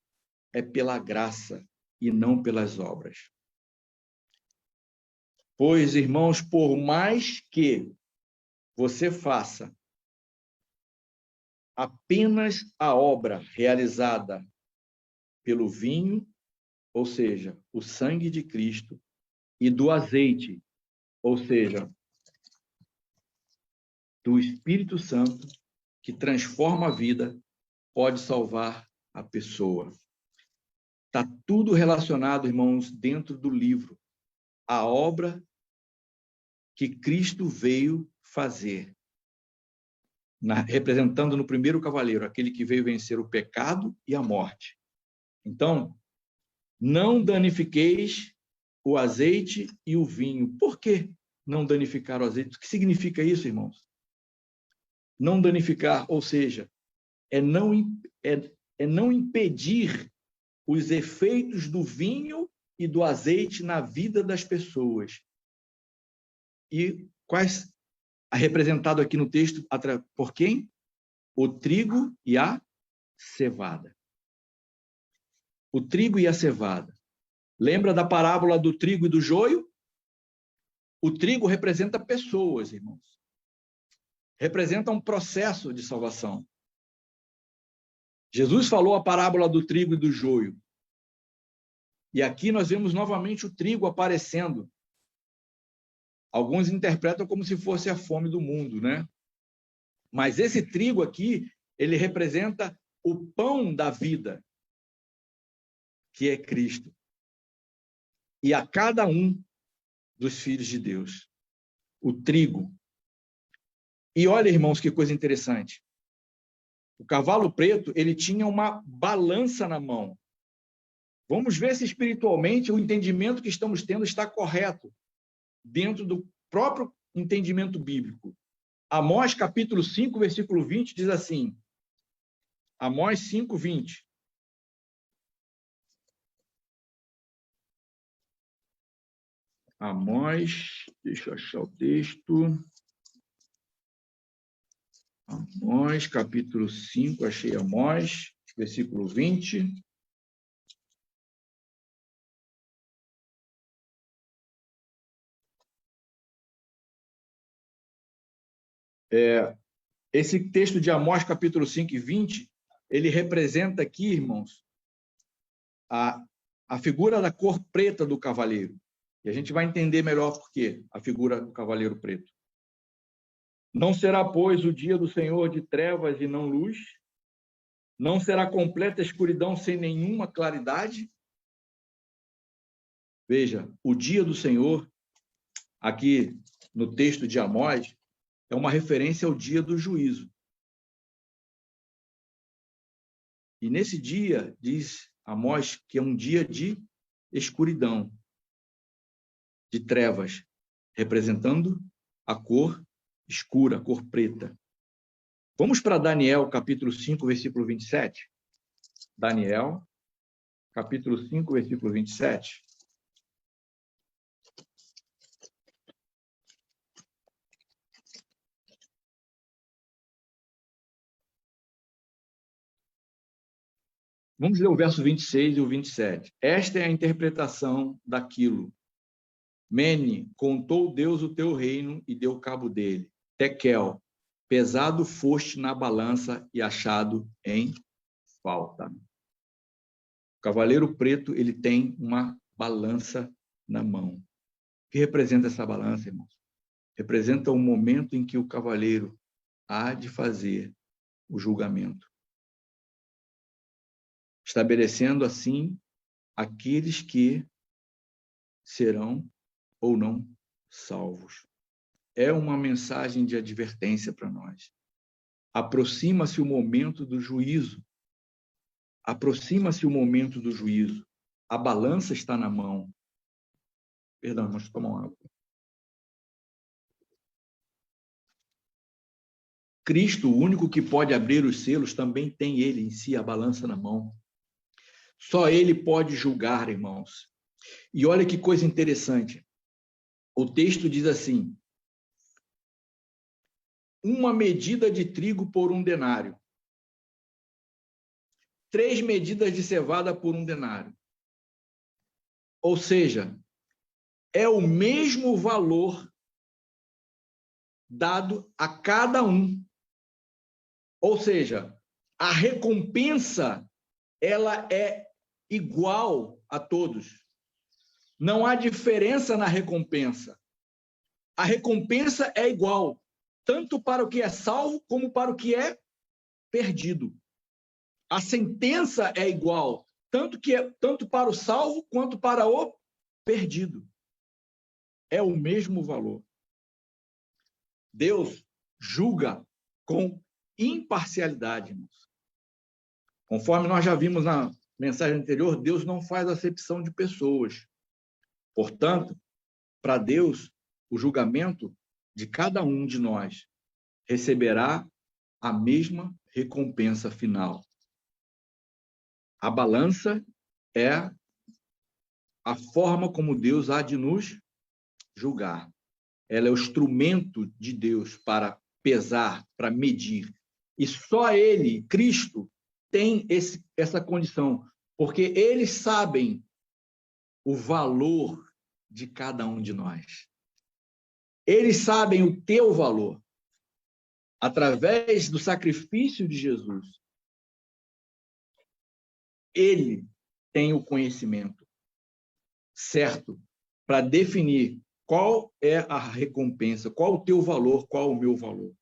é pela graça e não pelas obras. Pois, irmãos, por mais que você faça apenas a obra realizada pelo vinho, ou seja, o sangue de Cristo, e do azeite, ou seja, do Espírito Santo, que transforma a vida, pode salvar a pessoa. Está tudo relacionado, irmãos, dentro do livro. A obra que Cristo veio fazer, representando no primeiro cavaleiro, aquele que veio vencer o pecado e a morte. Então, não danifiqueis o azeite e o vinho. Por que não danificar o azeite? O que significa isso, irmãos? Não danificar, ou seja, é não impedir os efeitos do vinho e do azeite na vida das pessoas. E quais representado aqui no texto por quem? O trigo e a cevada. O trigo e a cevada. Lembra da parábola do trigo e do joio? O trigo representa pessoas, irmãos. Representa um processo de salvação. Jesus falou a parábola do trigo e do joio. E aqui nós vemos novamente o trigo aparecendo. Alguns interpretam como se fosse a fome do mundo, né? Mas esse trigo aqui, ele representa o pão da vida, que é Cristo. E a cada um dos filhos de Deus, o trigo. E olha, irmãos, que coisa interessante. O cavalo preto, ele tinha uma balança na mão. Vamos ver se espiritualmente o entendimento que estamos tendo está correto, dentro do próprio entendimento bíblico. Amós, capítulo 5, versículo 20, diz assim, Amós 5, 20. Amós, deixa eu achar o texto. Amós, capítulo 5, achei Amós, versículo 20. Esse texto de Amós, capítulo 5 e 20, ele representa aqui, irmãos, a figura da cor preta do cavaleiro. E a gente vai entender melhor por quê a figura do cavaleiro preto. Não será, pois, o dia do Senhor de trevas e não luz? Não será completa escuridão sem nenhuma claridade? Veja, o dia do Senhor, aqui no texto de Amós, é uma referência ao dia do juízo. E nesse dia, diz Amós, que é um dia de escuridão, de trevas, representando a cor escura, a cor preta. Vamos para Daniel, capítulo 5, versículo 27. Daniel, capítulo 5, versículo 27. Vamos ler o verso 26 e o 27. Esta é a interpretação daquilo. Mene, contou Deus o teu reino e deu cabo dele. Tekel, pesado foste na balança e achado em falta. O cavaleiro preto, ele tem uma balança na mão. O que representa essa balança, irmãos? Representa o momento em que o cavaleiro há de fazer o julgamento, estabelecendo assim aqueles que serão ou não salvos. É uma mensagem de advertência para nós. Aproxima-se o momento do juízo. Aproxima-se o momento do juízo. A balança está na mão. Perdão, deixa eu tomar uma água. Cristo, o único que pode abrir os selos, também tem ele em si a balança na mão. Só ele pode julgar, irmãos. E olha que coisa interessante. O texto diz assim: uma medida de trigo por 1 denário. 3 medidas de cevada por 1 denário. Ou seja, é o mesmo valor dado a cada um. Ou seja, a recompensa, ela é igual a todos. Não há diferença na recompensa. A recompensa é igual, tanto para o que é salvo como para o que é perdido. A sentença é igual, tanto para o salvo quanto para o perdido. É o mesmo valor. Deus julga com imparcialidade, irmãos. Conforme nós já vimos na mensagem anterior, Deus não faz acepção de pessoas. Portanto, para Deus, o julgamento de cada um de nós receberá a mesma recompensa final. A balança é a forma como Deus há de nos julgar. Ela é o instrumento de Deus para pesar, para medir. E só Ele, Cristo, tem essa condição, porque eles sabem o valor de cada um de nós. Eles sabem o teu valor. Através do sacrifício de Jesus, Ele tem o conhecimento certo para definir qual é a recompensa, qual o teu valor, qual o meu valor.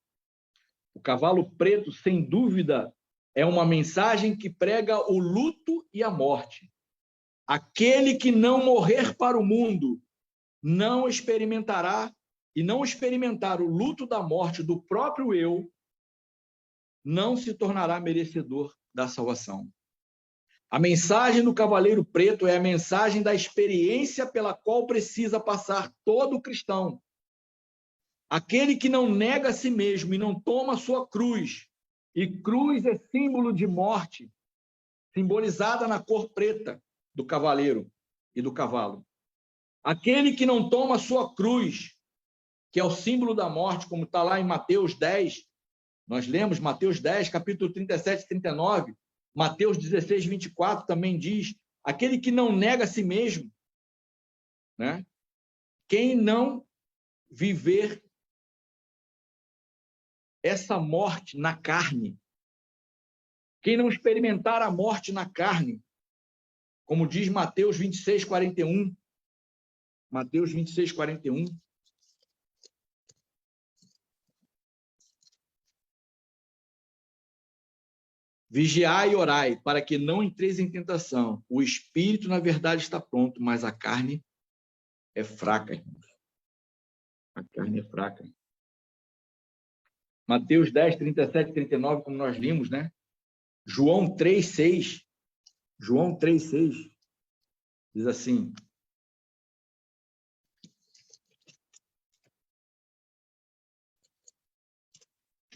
O cavalo preto, sem dúvida, é uma mensagem que prega o luto e a morte. Aquele que não morrer para o mundo não experimentará e não experimentar o luto da morte do próprio eu, não se tornará merecedor da salvação. A mensagem do Cavaleiro Preto é a mensagem da experiência pela qual precisa passar todo cristão. Aquele que não nega a si mesmo e não toma a sua cruz, e cruz é símbolo de morte, simbolizada na cor preta do cavaleiro e do cavalo. Aquele que não toma a sua cruz, que é o símbolo da morte, como está lá em Mateus 10, nós lemos Mateus 10, capítulo 37 e 39, Mateus 16, 24 também diz, aquele que não nega a si mesmo, né? Quem não viver essa morte na carne, quem não experimentar a morte na carne, como diz Mateus 26, 41, Mateus 26, 41, vigiai e orai, para que não entreis em tentação. O espírito, na verdade, está pronto, mas a carne é fraca, irmãos. A carne é fraca. Mateus 10, 37 e 39, como nós vimos, né? João 3, 6. João 3, 6. Diz assim.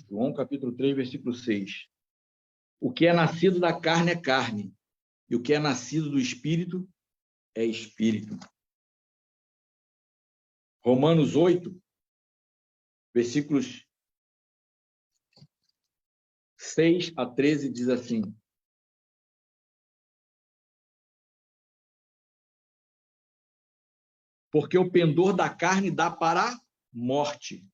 João capítulo 3, versículo 6. O que é nascido da carne é carne, e o que é nascido do espírito é espírito. Romanos 8, versículos 6 a 13 diz assim: porque o pendor da carne dá para a morte,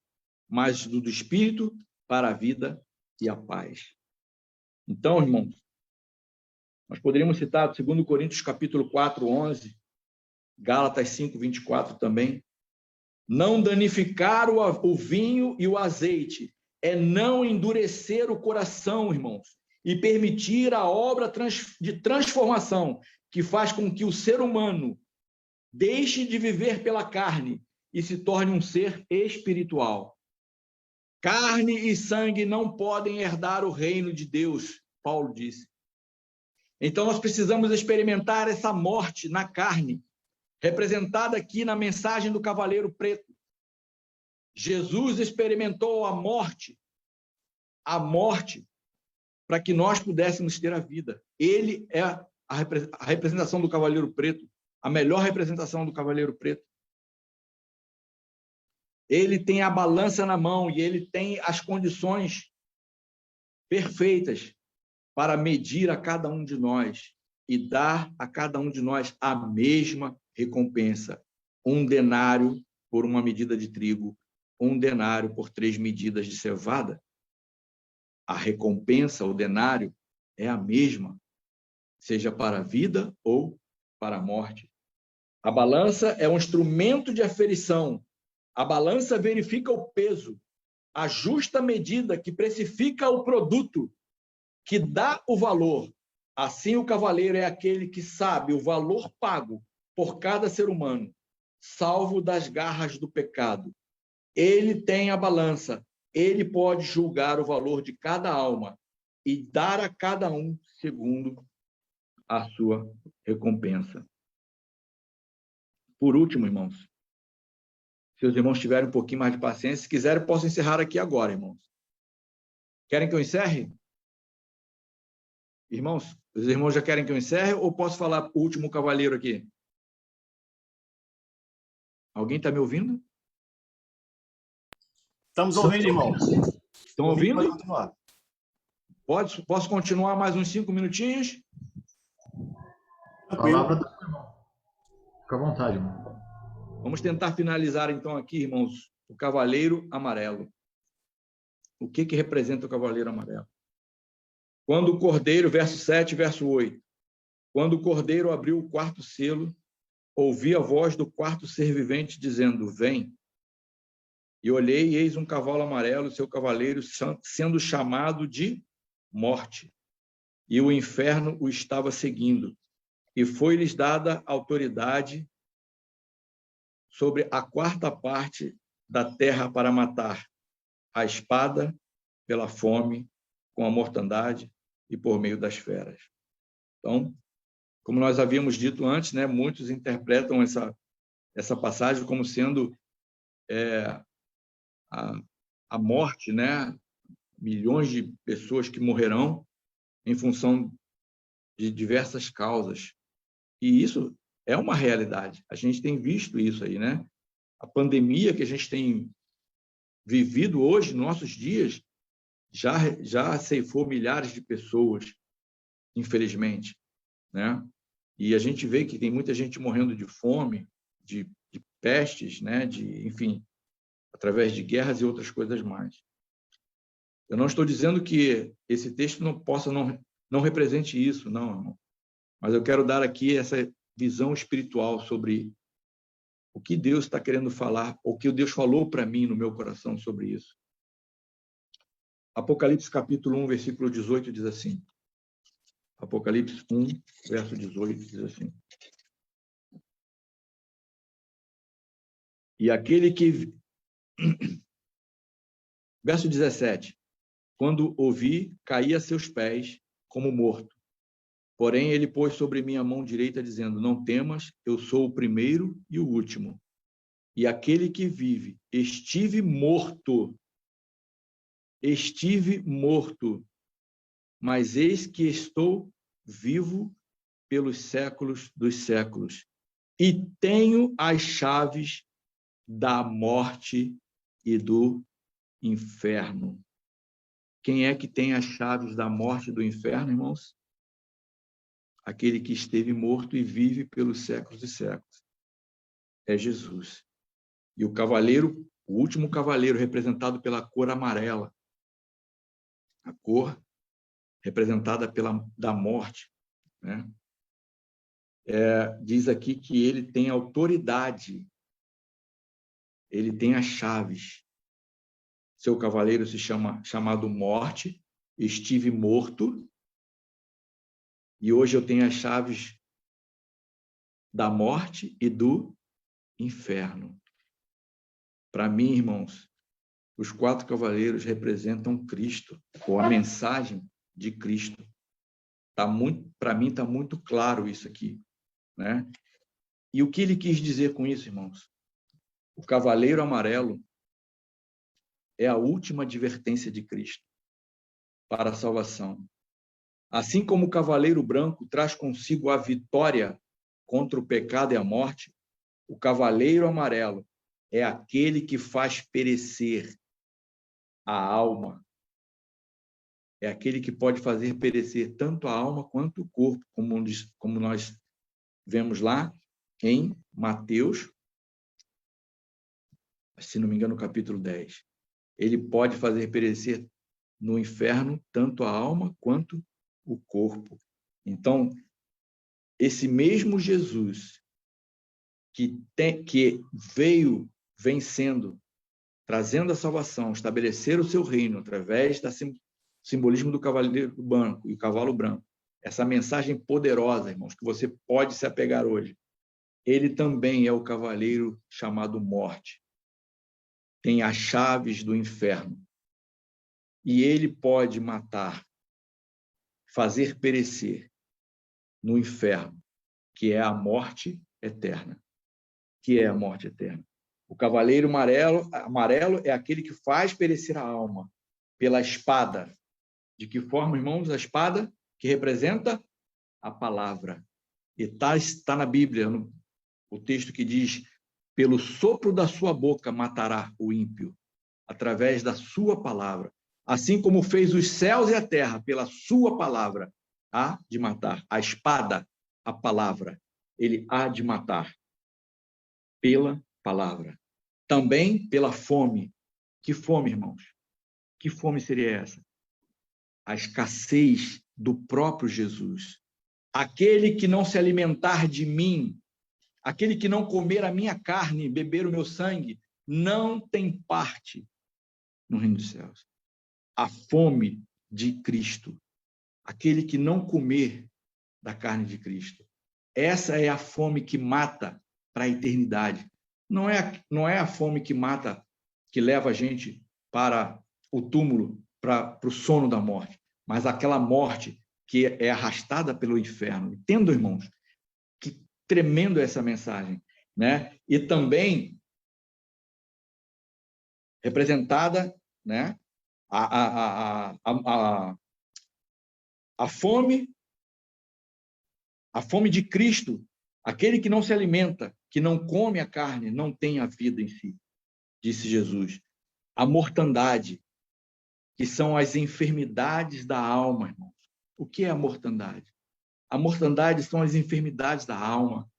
mas do espírito para a vida e a paz. Então, irmãos, nós poderíamos citar 2 Coríntios capítulo 4, 11, Gálatas 5, 24 também. Não danificar o vinho e o azeite é não endurecer o coração, irmãos, e permitir a obra de transformação que faz com que o ser humano deixe de viver pela carne e se torne um ser espiritual. Carne e sangue não podem herdar o reino de Deus, Paulo disse. Então nós precisamos experimentar essa morte na carne, representada aqui na mensagem do Cavaleiro Preto. Jesus experimentou a morte para que nós pudéssemos ter a vida. Ele é a representação do Cavaleiro Preto, a melhor representação do Cavaleiro Preto. Ele tem a balança na mão e ele tem as condições perfeitas para medir a cada um de nós e dar a cada um de nós a mesma recompensa. um denário por uma medida de trigo, um denário por 3 medidas de cevada. A recompensa, o denário, é a mesma, seja para a vida ou para a morte. A balança é um instrumento de aferição. A balança verifica o peso, a justa medida que precifica o produto, que dá o valor. Assim, o cavaleiro é aquele que sabe o valor pago por cada ser humano, salvo das garras do pecado. Ele tem a balança, ele pode julgar o valor de cada alma e dar a cada um segundo a sua recompensa. Por último, irmãos, se os irmãos tiverem um pouquinho mais de paciência, se quiserem, posso encerrar aqui agora, irmãos. Querem que eu encerre? Irmãos, os irmãos já querem que eu encerre ou posso falar o último cavaleiro aqui? Alguém está me ouvindo? Estamos ouvindo, irmãos. Estão ouvindo? Pode continuar. Posso continuar mais uns 5 minutinhos? Tranquilo. Fica à vontade, irmão. Vamos tentar finalizar, então, aqui, irmãos, o cavaleiro amarelo. O que representa o cavaleiro amarelo? Quando o cordeiro, verso 7, verso 8. Quando o cordeiro abriu o quarto selo, ouvi a voz do quarto ser vivente dizendo, vem. E olhei e eis um cavalo amarelo, seu cavaleiro sendo chamado de morte. E o inferno o estava seguindo. E foi-lhes dada autoridade sobre a quarta parte da terra para matar, a espada, pela fome, com a mortandade e por meio das feras. Então, como nós havíamos dito antes, né, muitos interpretam essa passagem como sendo a morte, né, milhões de pessoas que morrerão em função de diversas causas. E isso é uma realidade. A gente tem visto isso aí, né? A pandemia que a gente tem vivido hoje, nossos dias, já ceifou milhares de pessoas, infelizmente, né? E a gente vê que tem muita gente morrendo de fome, de pestes, né? Enfim, através de guerras e outras coisas mais. Eu não estou dizendo que esse texto não represente isso, não. Mas eu quero dar aqui essa visão espiritual sobre o que Deus está querendo falar, o que Deus falou para mim no meu coração sobre isso. Apocalipse capítulo 1, versículo 18 diz assim. Apocalipse 1, verso 18 diz assim. E aquele que... Verso 17. Quando ouvi, caí a seus pés como morto. Porém, ele pôs sobre mim a mão direita, dizendo, não temas, eu sou o primeiro e o último. E aquele que vive, estive morto, mas eis que estou vivo pelos séculos dos séculos. E tenho as chaves da morte e do inferno. Quem é que tem as chaves da morte e do inferno, irmãos? Aquele que esteve morto e vive pelos séculos dos séculos. É Jesus. E o cavaleiro, o último cavaleiro, representado pela cor amarela, a cor representada da morte, né? Diz aqui que ele tem autoridade, ele tem as chaves. Seu cavaleiro se chama chamado Morte, estive morto, e hoje eu tenho as chaves da morte e do inferno. Para mim, irmãos, os 4 cavaleiros representam Cristo, ou a mensagem de Cristo. Para mim está muito claro isso aqui, né? E o que ele quis dizer com isso, irmãos? O cavaleiro amarelo é a última advertência de Cristo para a salvação. Assim como o cavaleiro branco traz consigo a vitória contra o pecado e a morte, o cavaleiro amarelo é aquele que faz perecer a alma. É aquele que pode fazer perecer tanto a alma quanto o corpo, como nós vemos lá em Mateus, se não me engano, no capítulo 10. Ele pode fazer perecer no inferno tanto a alma quanto o corpo. Então, esse mesmo Jesus que veio vencendo, trazendo a salvação, estabelecer o seu reino através do simbolismo do cavaleiro branco e cavalo branco, essa mensagem poderosa, irmãos, que você pode se apegar hoje, ele também é o cavaleiro chamado morte. Tem as chaves do inferno. E ele pode matar, fazer perecer no inferno, que é a morte eterna. Que é a morte eterna. O cavaleiro amarelo é aquele que faz perecer a alma pela espada. De que forma, irmãos? A espada que representa a palavra. E está na Bíblia, o texto que diz: pelo sopro da sua boca matará o ímpio, através da sua palavra. Assim como fez os céus e a terra, pela sua palavra, há de matar. A espada, a palavra, ele há de matar. Pela palavra. Também pela fome. Que fome, irmãos? Que fome seria essa? A escassez do próprio Jesus. Aquele que não se alimentar de mim, aquele que não comer a minha carne, beber o meu sangue, não tem parte no reino dos céus. A fome de Cristo. Aquele que não comer da carne de Cristo. Essa é a fome que mata para a eternidade. Não é a fome que mata, que leva a gente para o túmulo, para o sono da morte, mas aquela morte que é arrastada pelo inferno. Entendo, irmãos? Que tremendo essa mensagem, né? E também representada, né? A fome de Cristo, aquele que não se alimenta, que não come a carne, não tem a vida em si, disse Jesus. A mortandade, que são as enfermidades da alma, irmãos. O que é a mortandade? A mortandade são as enfermidades da alma.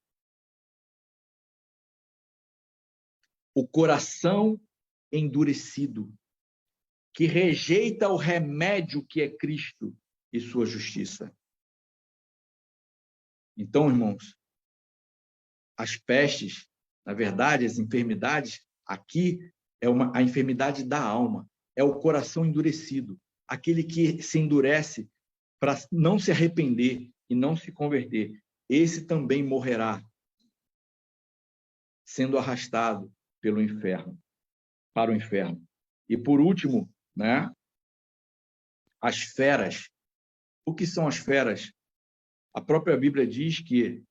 O coração endurecido, que rejeita o remédio que é Cristo e sua justiça. Então, irmãos, as pestes, na verdade, as enfermidades, aqui é a enfermidade da alma, é o coração endurecido, aquele que se endurece para não se arrepender e não se converter. Esse também morrerá, sendo arrastado pelo inferno, para o inferno. E por último, né, as feras. O que são as feras? A própria Bíblia diz que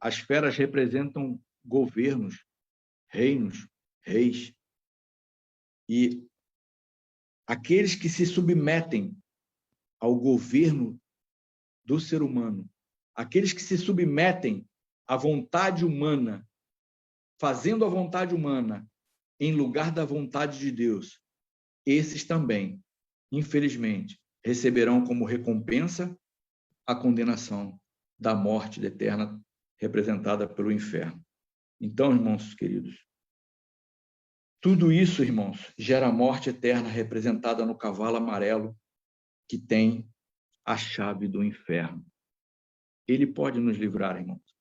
as feras representam governos, reinos, reis. E aqueles que se submetem ao governo do ser humano, aqueles que se submetem à vontade humana, fazendo a vontade humana em lugar da vontade de Deus, esses também, infelizmente, receberão como recompensa a condenação da morte eterna representada pelo inferno. Então, irmãos queridos, tudo isso, irmãos, gera a morte eterna representada no cavalo amarelo que tem a chave do inferno. Ele pode nos livrar, irmãos.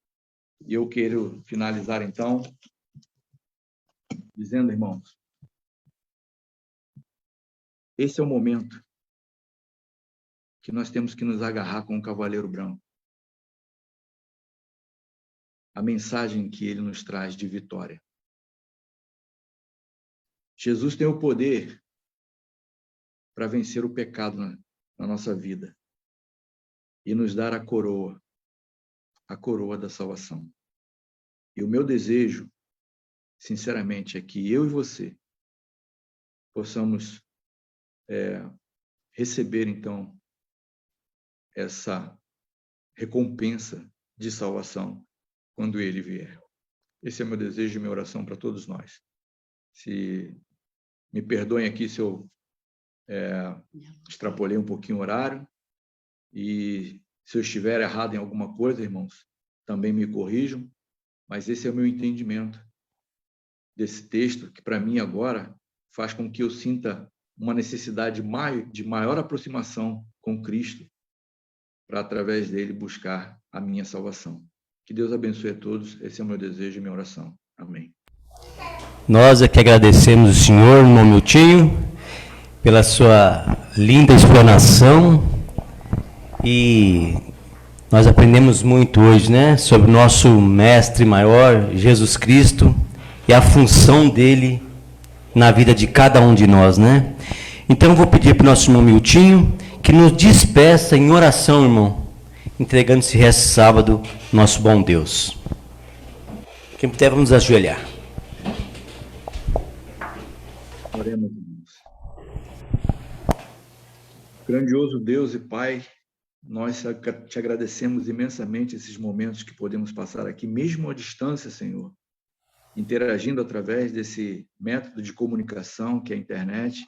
E eu quero finalizar, então, dizendo, irmãos, esse é o momento que nós temos que nos agarrar com o cavaleiro branco. A mensagem que ele nos traz de vitória. Jesus tem o poder para vencer o pecado na nossa vida e nos dar a coroa da salvação. E o meu desejo, sinceramente, é que eu e você possamos receber, então, essa recompensa de salvação quando ele vier. Esse é o meu desejo e minha oração para todos nós. Se me perdoem aqui se eu extrapolei um pouquinho o horário, e se eu estiver errado em alguma coisa, irmãos, também me corrijam, mas esse é o meu entendimento desse texto, que para mim agora faz com que eu sinta uma necessidade de maior aproximação com Cristo, para através dele buscar a minha salvação. Que Deus abençoe a todos, esse é o meu desejo e minha oração. Amém. Nós é que agradecemos o senhor, irmão Miltinho, pela sua linda explanação, e nós aprendemos muito hoje, né, sobre o nosso mestre maior, Jesus Cristo, e a função dele na vida de cada um de nós, né? Então eu vou pedir para o nosso irmão Miltinho que nos despeça em oração, irmão, entregando esse resto de sábado, nosso bom Deus. Quem puder, vamos ajoelhar. Oremos, irmãos. Grandioso Deus e Pai, nós te agradecemos imensamente esses momentos que podemos passar aqui, mesmo à distância, Senhor, interagindo através desse método de comunicação que é a internet,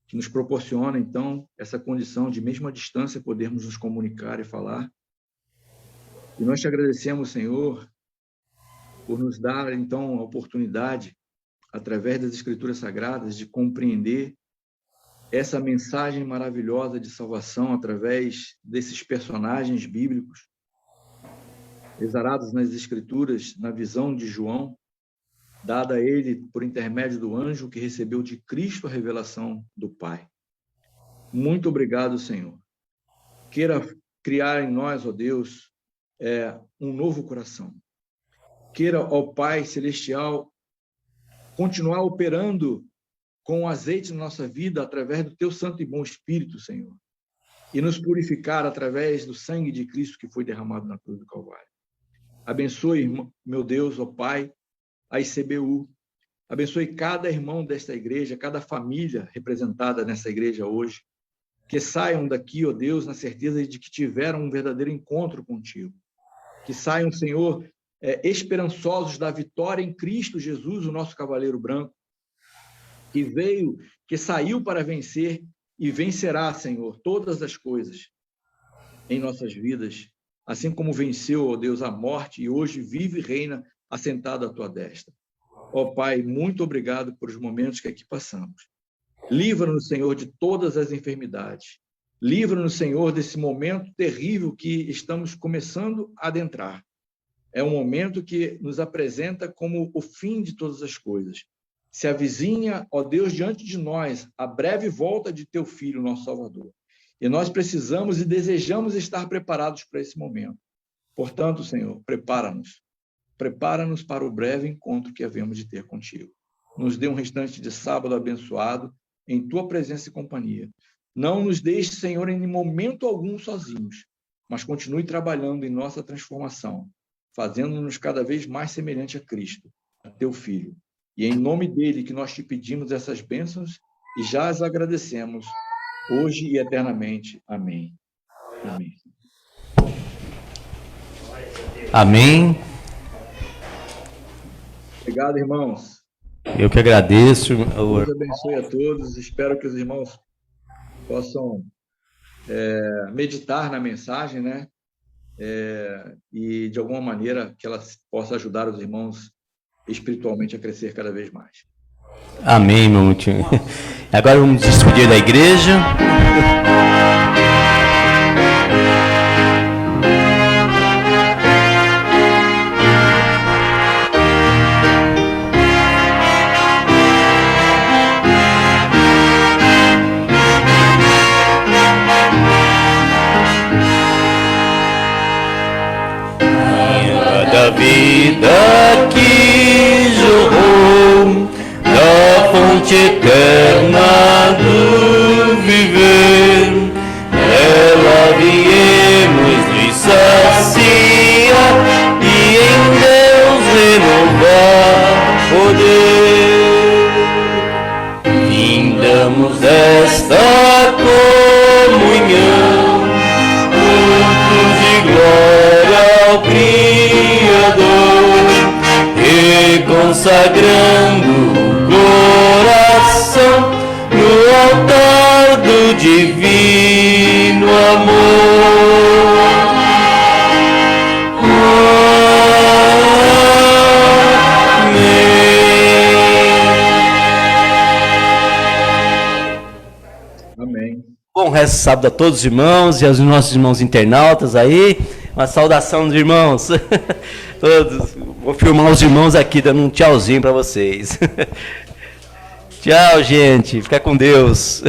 que nos proporciona, então, essa condição de, mesmo à distância, podermos nos comunicar e falar. E nós te agradecemos, Senhor, por nos dar, então, a oportunidade, através das Escrituras Sagradas, de compreender essa mensagem maravilhosa de salvação através desses personagens bíblicos, exarados nas Escrituras, na visão de João, dada a ele por intermédio do anjo que recebeu de Cristo a revelação do Pai. Muito obrigado, Senhor. Queira criar em nós, ó Deus, um novo coração. Queira, ó Pai Celestial, continuar operando com azeite na nossa vida através do Teu Santo e Bom Espírito, Senhor, e nos purificar através do sangue de Cristo que foi derramado na cruz do Calvário. Abençoe, meu Deus, ó Pai, a ICBU. Abençoe cada irmão desta igreja, cada família representada nessa igreja hoje, que saiam daqui, ó Deus, na certeza de que tiveram um verdadeiro encontro contigo. Que saiam, Senhor, esperançosos da vitória em Cristo Jesus, o nosso cavaleiro branco, que saiu para vencer e vencerá, Senhor, todas as coisas em nossas vidas, assim como venceu, ó Deus, a morte e hoje vive e reina assentado à tua destra. Ó Pai, muito obrigado por os momentos que aqui passamos. Livra-nos, Senhor, de todas as enfermidades. Livra-nos, Senhor, desse momento terrível que estamos começando a adentrar. É um momento que nos apresenta como o fim de todas as coisas. Se avizinha, ó Deus, diante de nós, a breve volta de teu Filho, nosso Salvador. E nós precisamos e desejamos estar preparados para esse momento. Portanto, Senhor, prepara-nos. Prepara-nos para o breve encontro que havemos de ter contigo. Nos dê um restante de sábado abençoado, em tua presença e companhia. Não nos deixe, Senhor, em momento algum sozinhos, mas continue trabalhando em nossa transformação, fazendo-nos cada vez mais semelhante a Cristo, a teu Filho. E é em nome dele que nós te pedimos essas bênçãos e já as agradecemos, hoje e eternamente. Amém. Amém. Amém. Obrigado, irmãos. Eu que agradeço. Deus abençoe a todos. Espero que os irmãos possam meditar na mensagem, né? E, de alguma maneira, que ela possa ajudar os irmãos espiritualmente a crescer cada vez mais. Amém, meu Miltinho. Agora vamos despedir da igreja. Da vida que jorrou da fonte eterna do viver, ela viemos nos sacia e em Deus renovar poder. Vindamos desta comunhão, cultos de glória ao Criador, consagrando o coração no altar do divino amor. Amém. resto de sábado a todos os irmãos e aos nossos irmãos internautas aí. Uma saudação dos irmãos. Todos. Vou filmar os irmãos aqui, dando um tchauzinho para vocês. Tchau, gente. Fica com Deus.